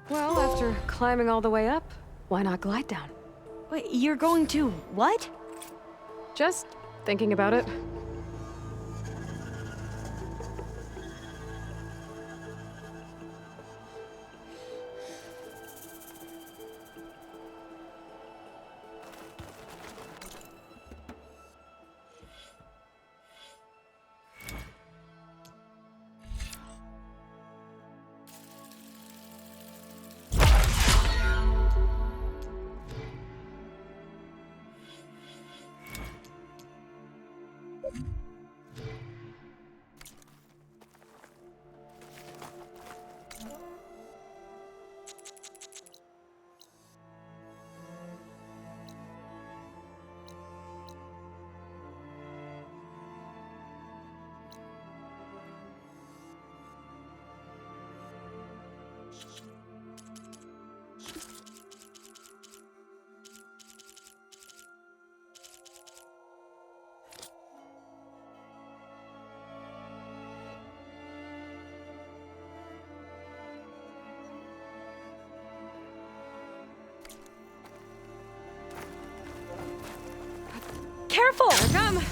Well, after climbing all the way up, why not glide down? Wait, you're going to what? Just thinking about it. Careful! Here I come!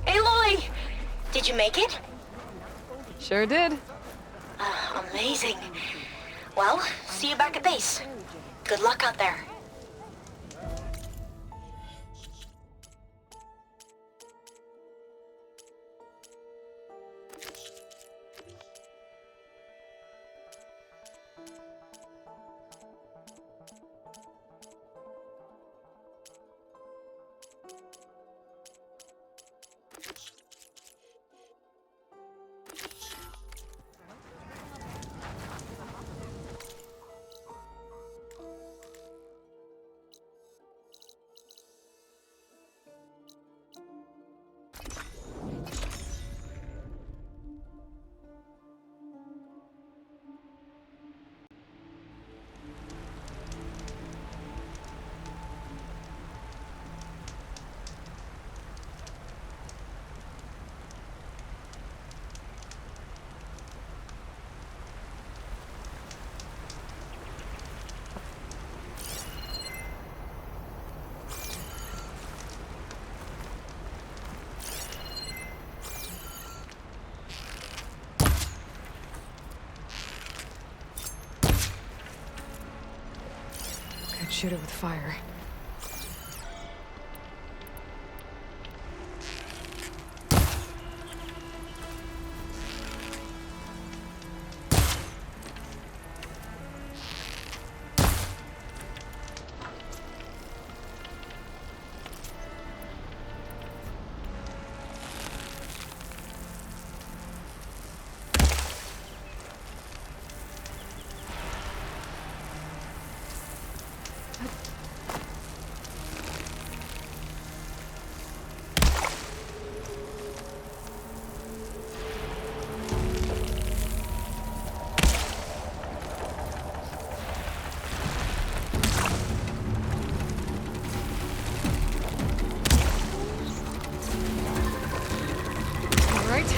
Aloy! Did you make it? Sure did. Amazing. Well, see you back at base. Good luck out there. shoot it with fire.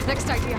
Next idea.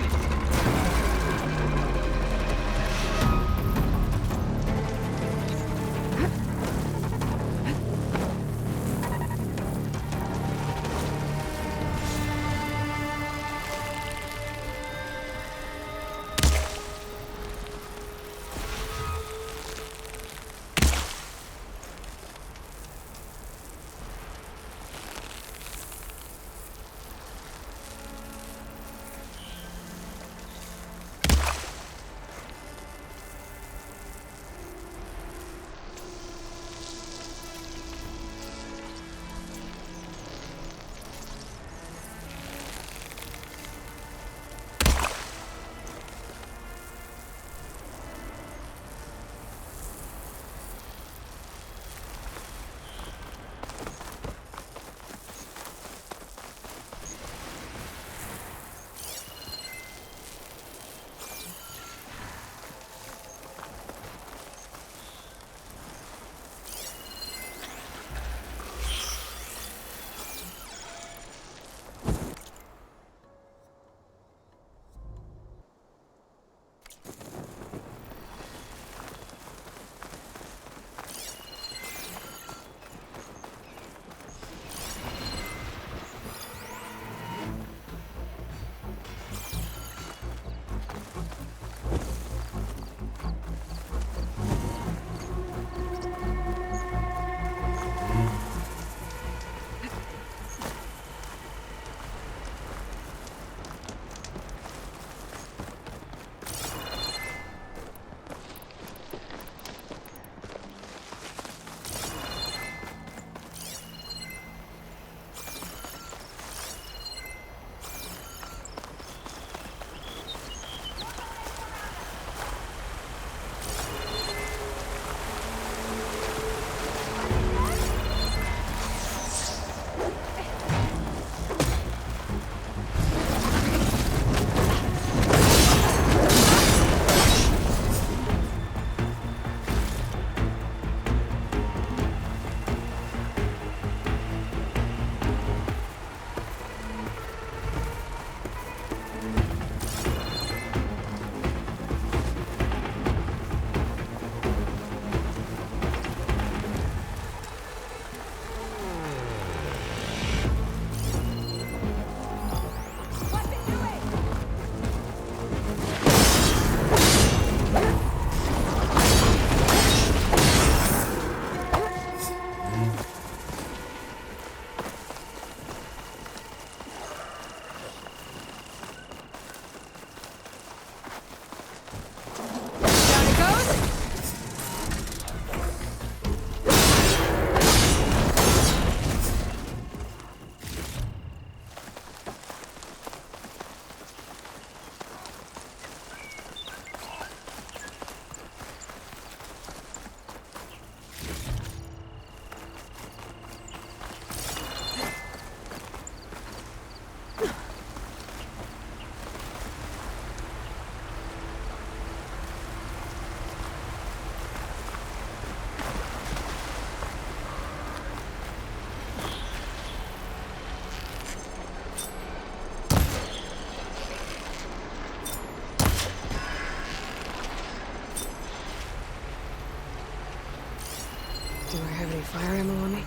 Do I have any fire ammo on me?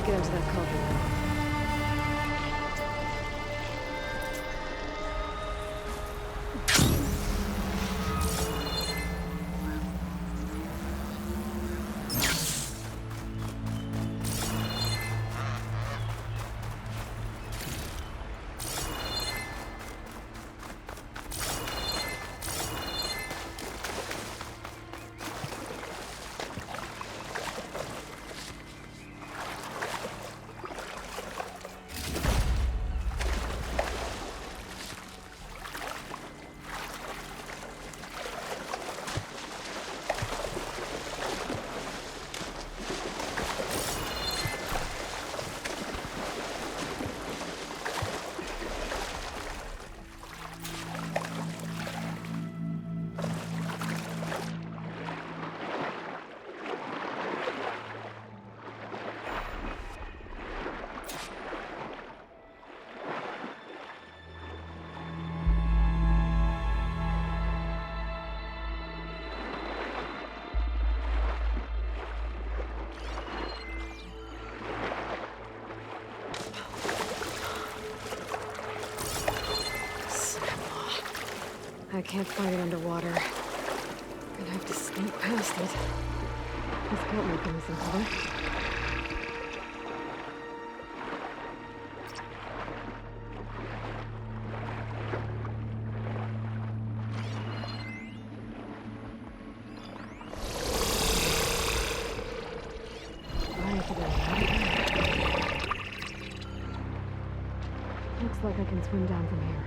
get into that cauldron. I can't find it underwater. Gonna have to sneak past it. This coat might give me some cover. Looks like I can swim down from here.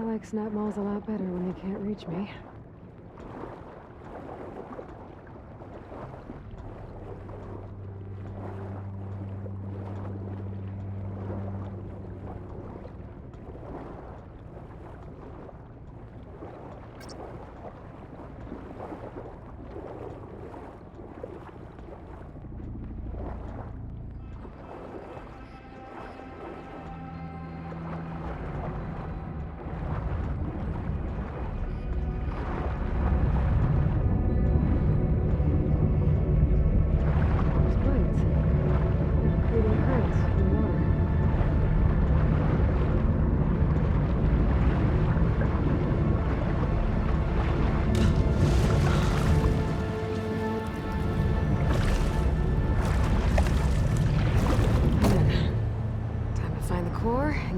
I like snap malls a lot better when they can't reach me.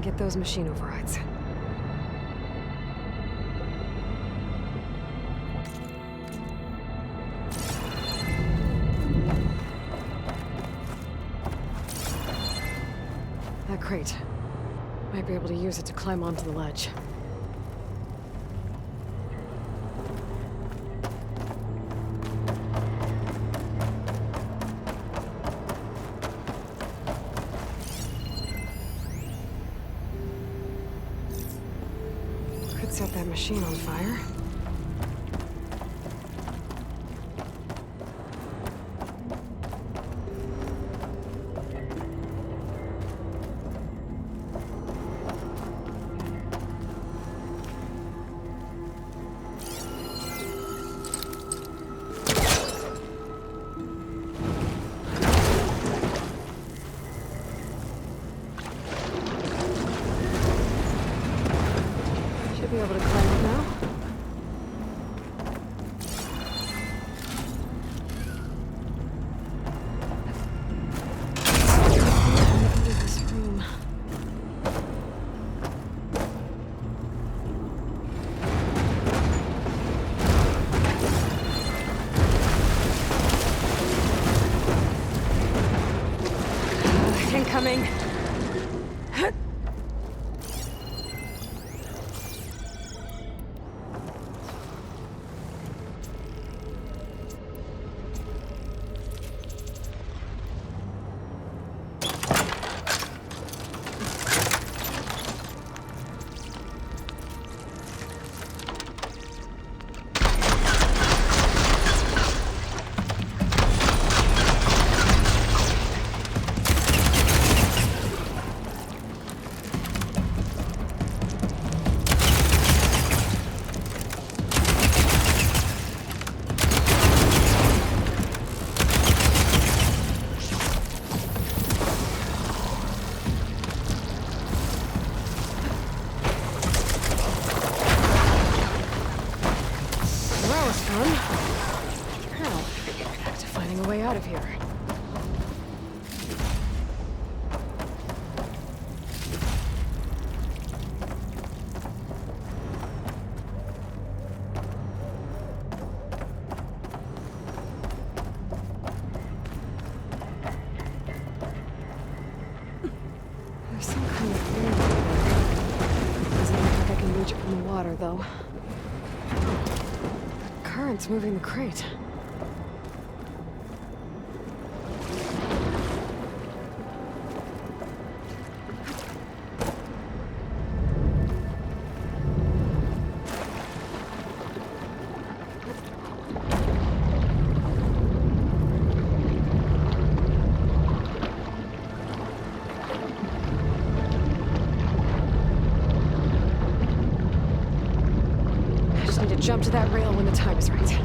Get those machine overrides. That crate. Might be able to use it to climb onto the ledge. Set that machine on fire. Be able to climb it now. This room. Incoming. Out of here. There's some kind of weird. Doesn't look like I can reach it from the water, though. The current's moving the crate. Jump to that rail when the time is right.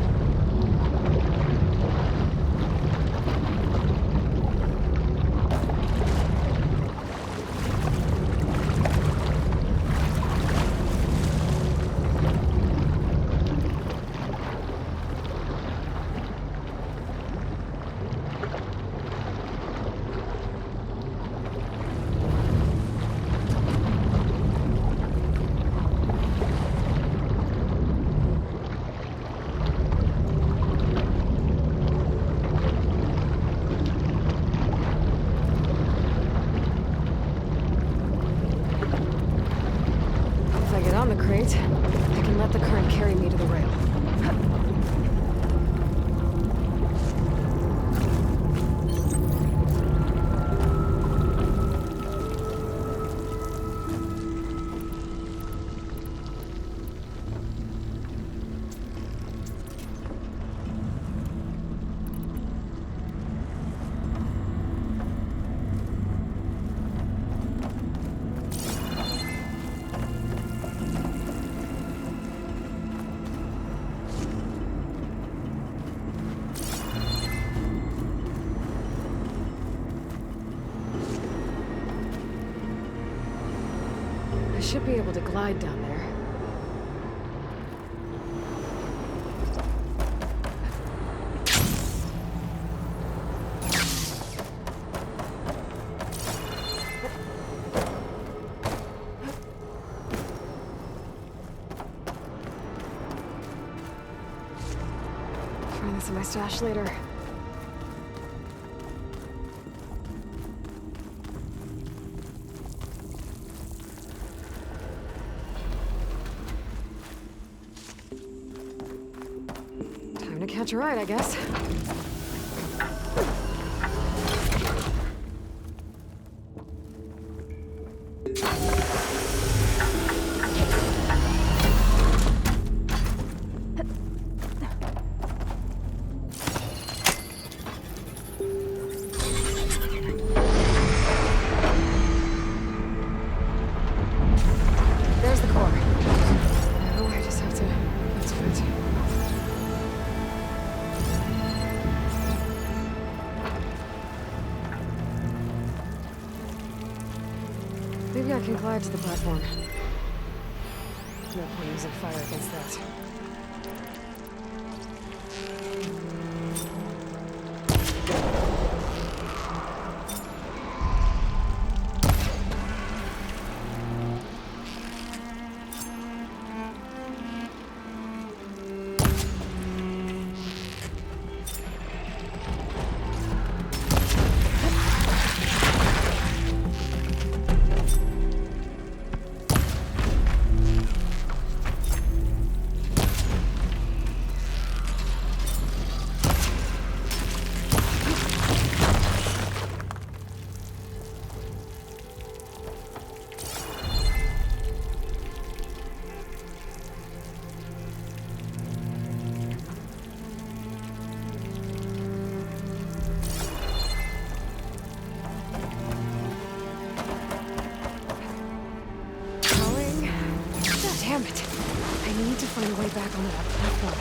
should be able to glide down there. Find this in my stash later. Time to catch a ride, I guess. There's the core. Oh, I just have to get to it. Maybe I can glide to the platform. No point using fire against that. Damn it! I need to find a way back onto that platform.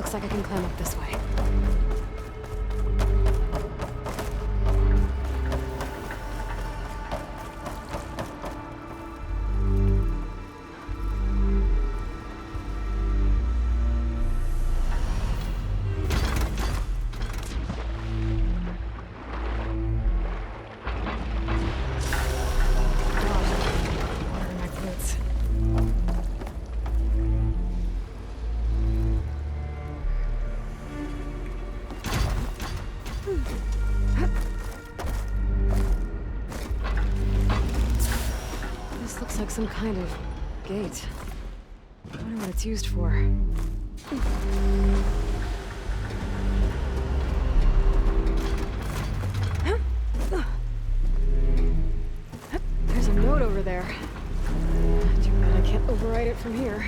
Looks like I can climb up this way. This looks like some kind of gate. I wonder what it's used for. There's a note over there. Too bad I can't override it from here.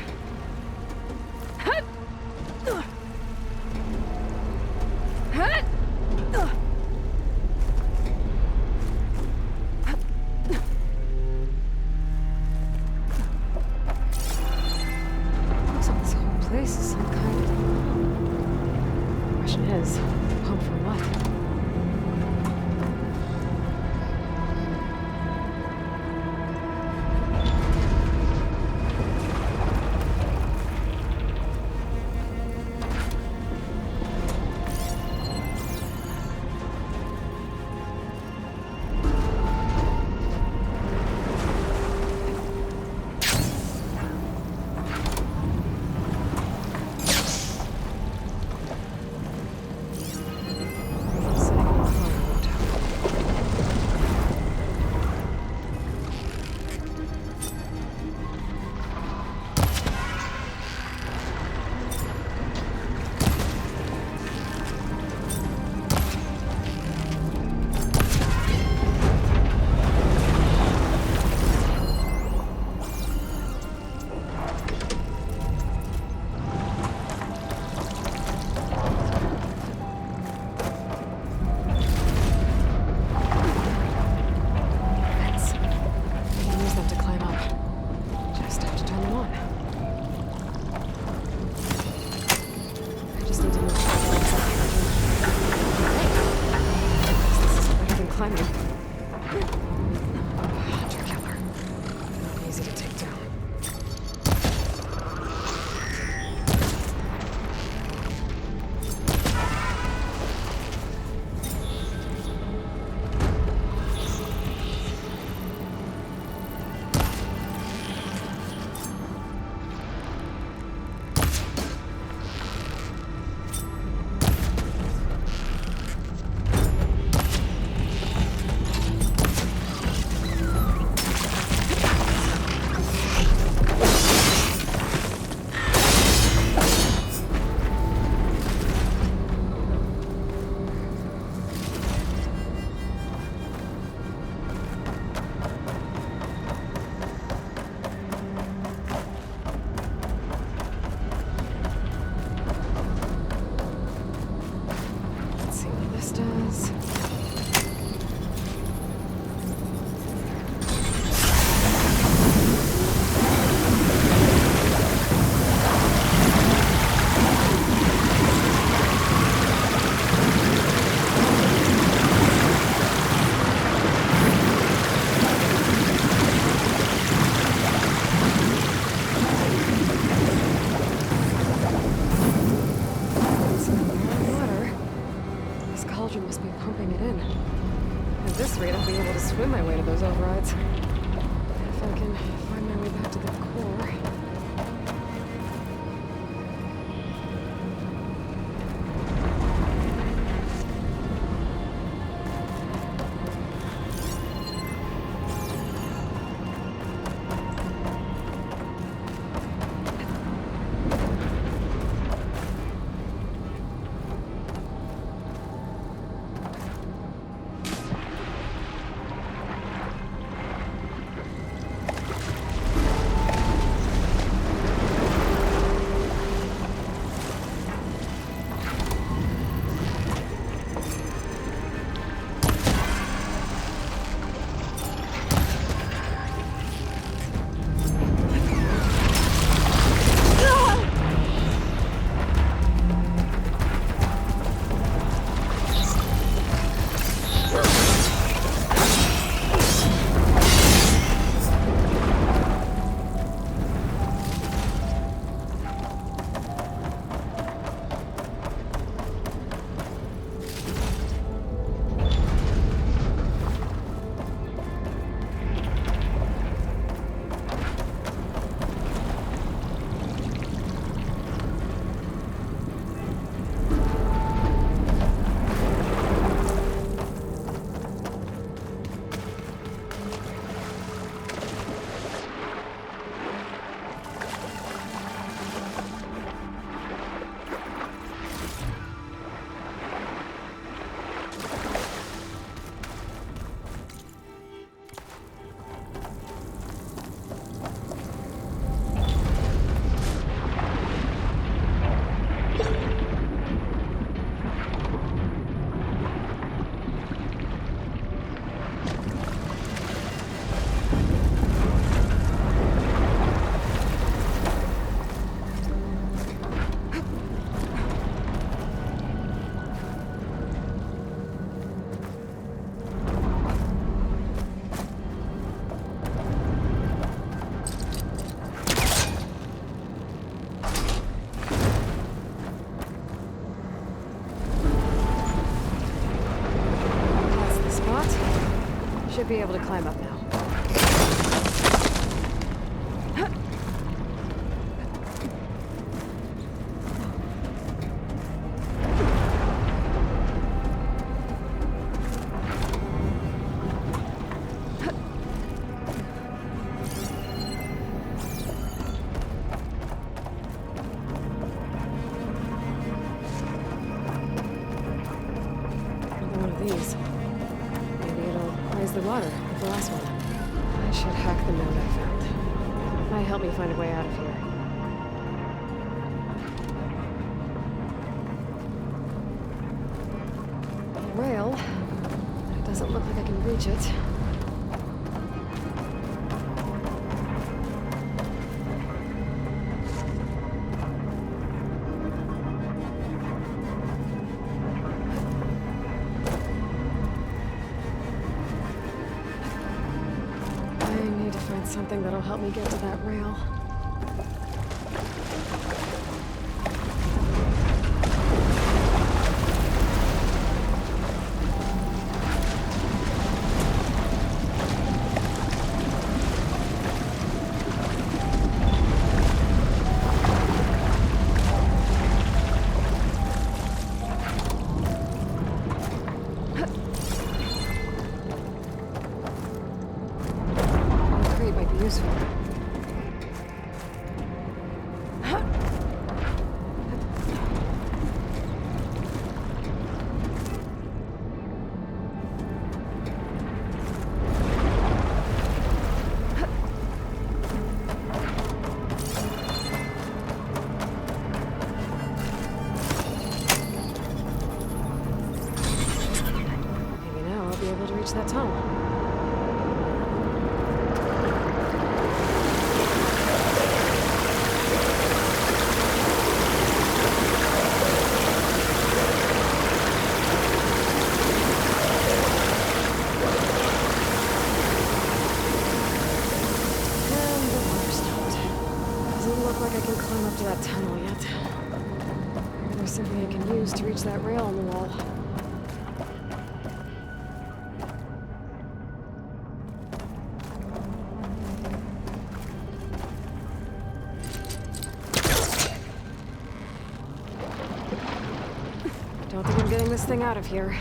Looks like this whole place is some kind of... The question is, home for what? be able to climb up now. The water, like the last one. I should hack the node I found. Might help me find a way out of here. The rail, but it doesn't look like I can reach it. Something that'll help me get to that rail. Reach that tunnel. And the water stopped. Doesn't look like I can climb up to that tunnel yet. Maybe there's something I can use to reach that rail on the wall. Don't think I'm getting this thing out of here.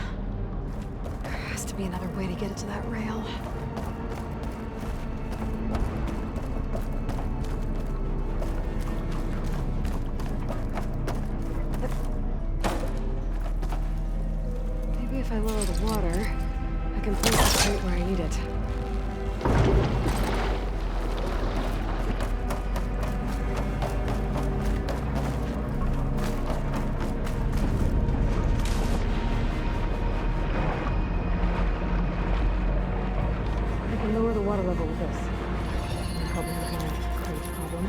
There has to be another way to get it to that rail. Maybe if I lower the water, I can place the plate where I need it. Water level with this. Probably not gonna create a problem.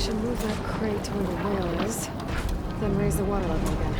should move that crate to where the rail is, then raise the water level again.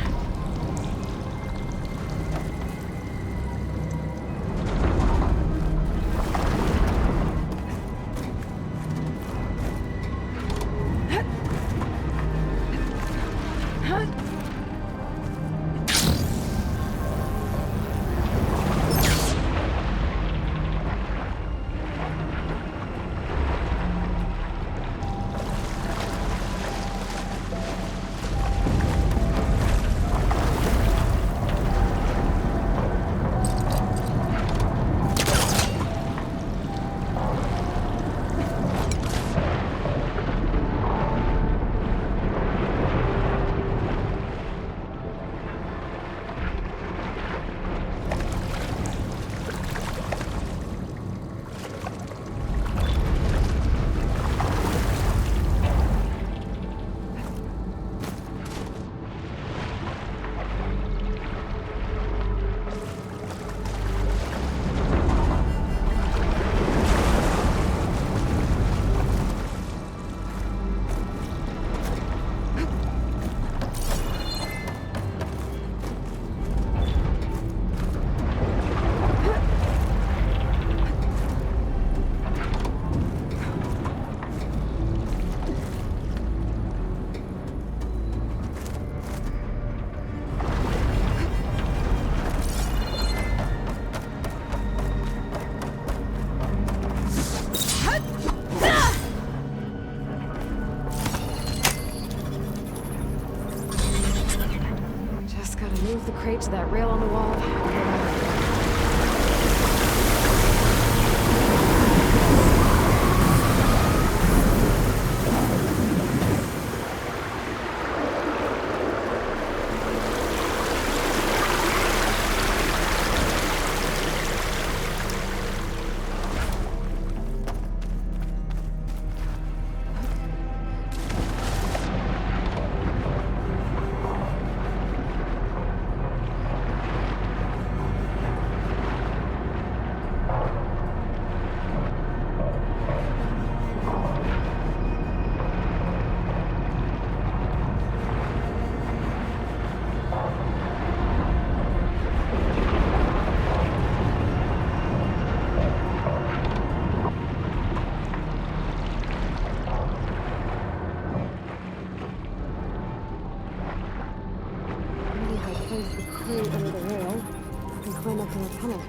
Move the crate to that rail on the wall. Under the rail and climb up in the tunnel.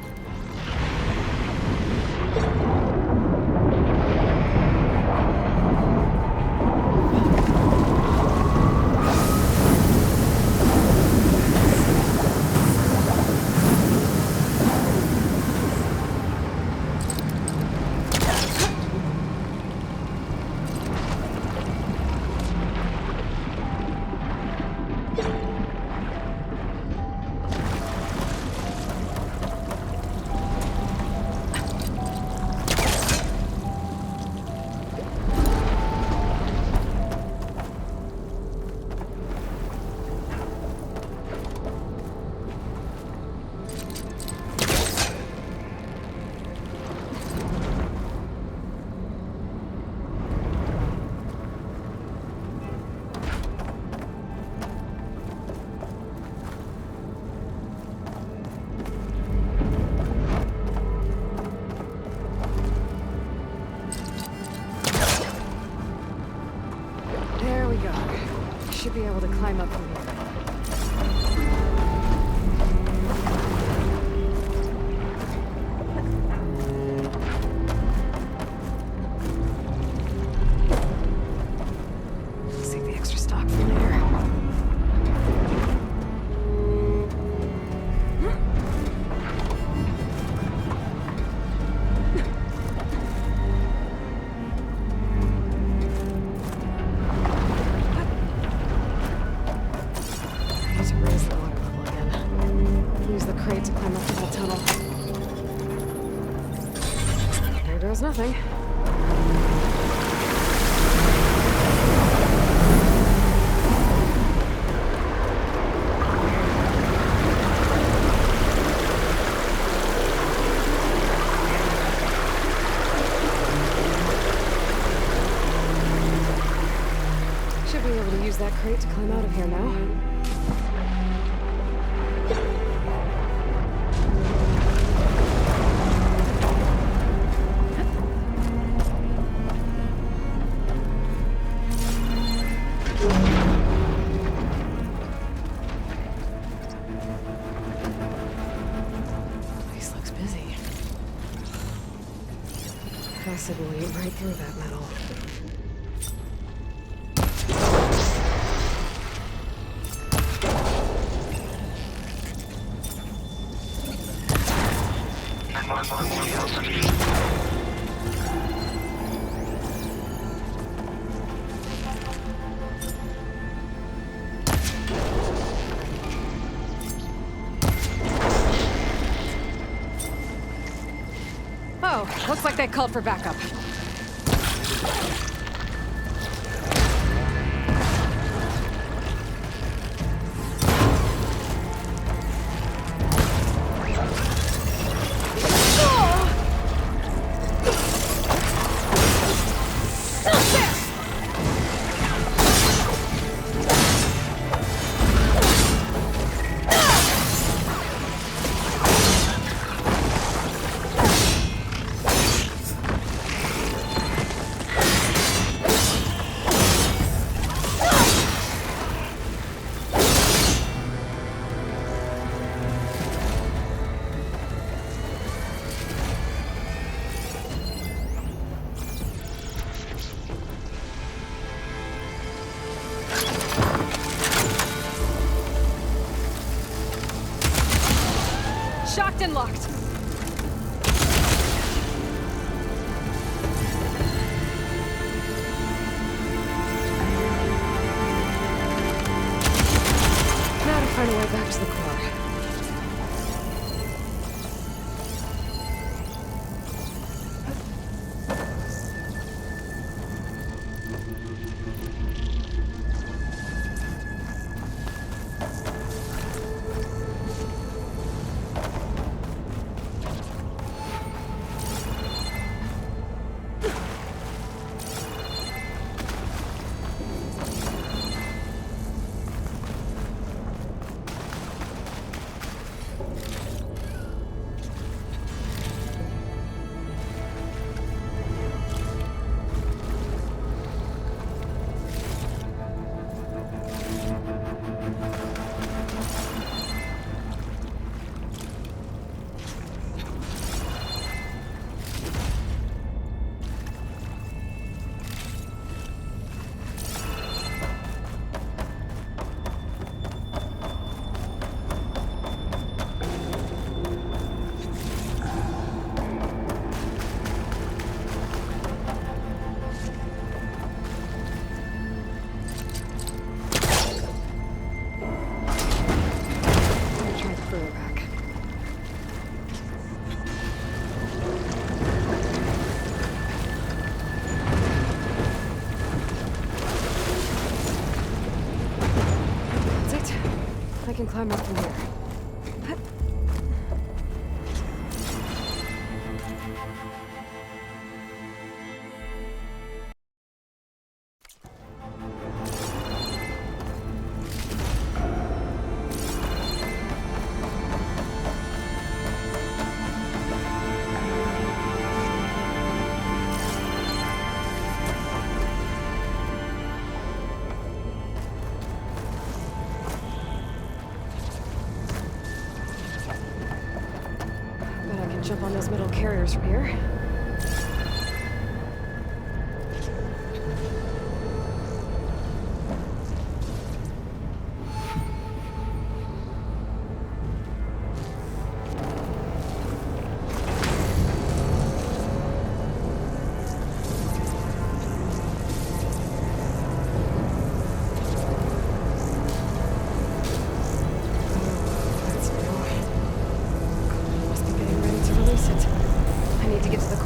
Should be able to climb up from here. Save the extra stock for later. use that crate to climb out of here now. Place looks busy. Acid will eat right through that metal. Oh, looks like they called for backup. Shocked and locked. Now to find a way back to the core. Can climb up from here. Jump on those metal carriers from here. I need to get to the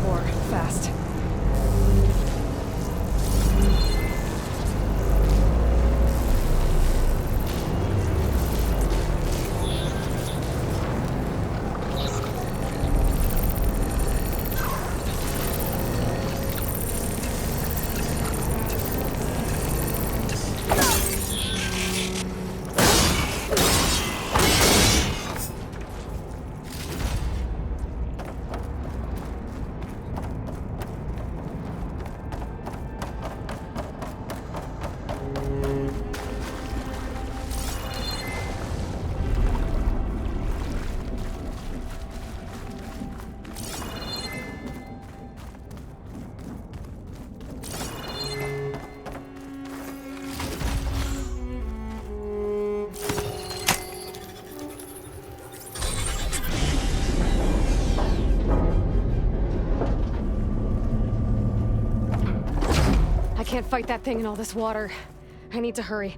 I can't fight that thing in all this water. I need to hurry.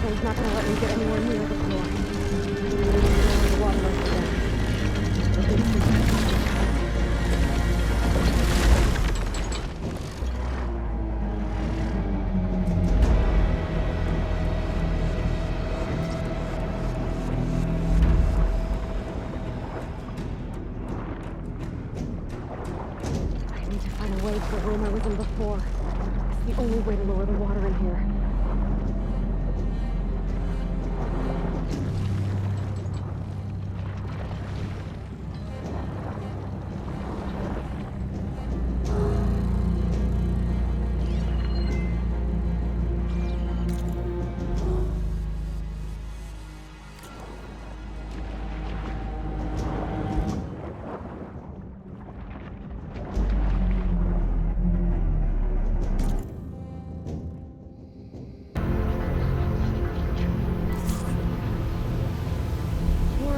He's not gonna let me get anywhere near the floor. The water over there. I need to find a way to the room I was in before. It's the only way to lower the water in here.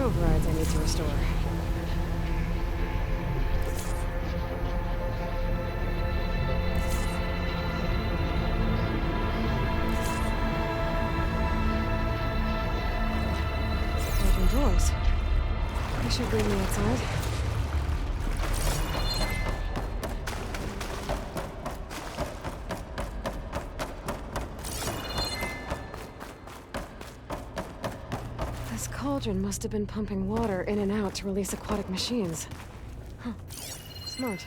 Overrides I need to restore. Open doors. They should bring me outside. This cauldron must have been pumping water in and out to release aquatic machines. Huh. Smart.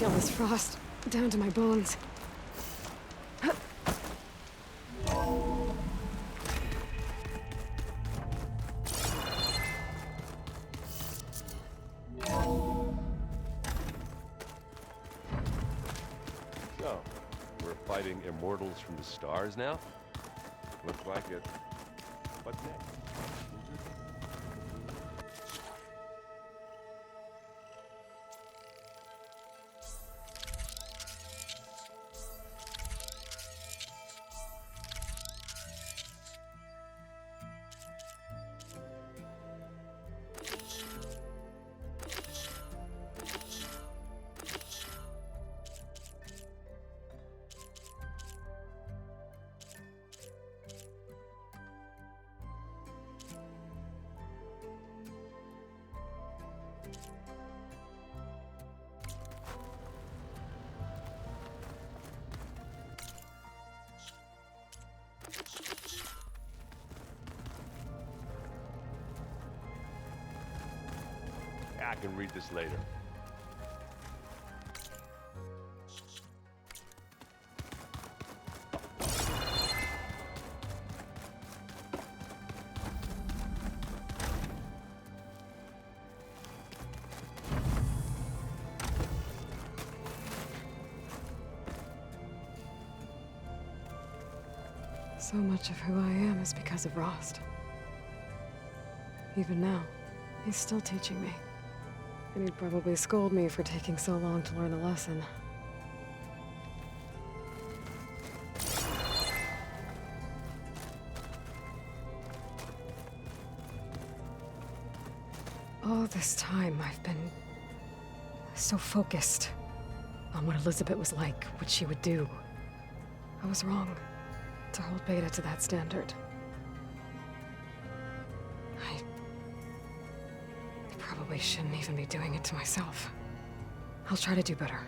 feel this frost down to my bones. So, we're fighting immortals from the stars now? Looks like it. What next? I can read this later. So much of who I am is because of Rost. Even now, he's still teaching me. And he'd probably scold me for taking so long to learn the lesson. All this time, I've been so focused on what Elizabeth was like, what she would do. I was wrong to hold Beta to that standard. I probably shouldn't even be doing it to myself. I'll try to do better.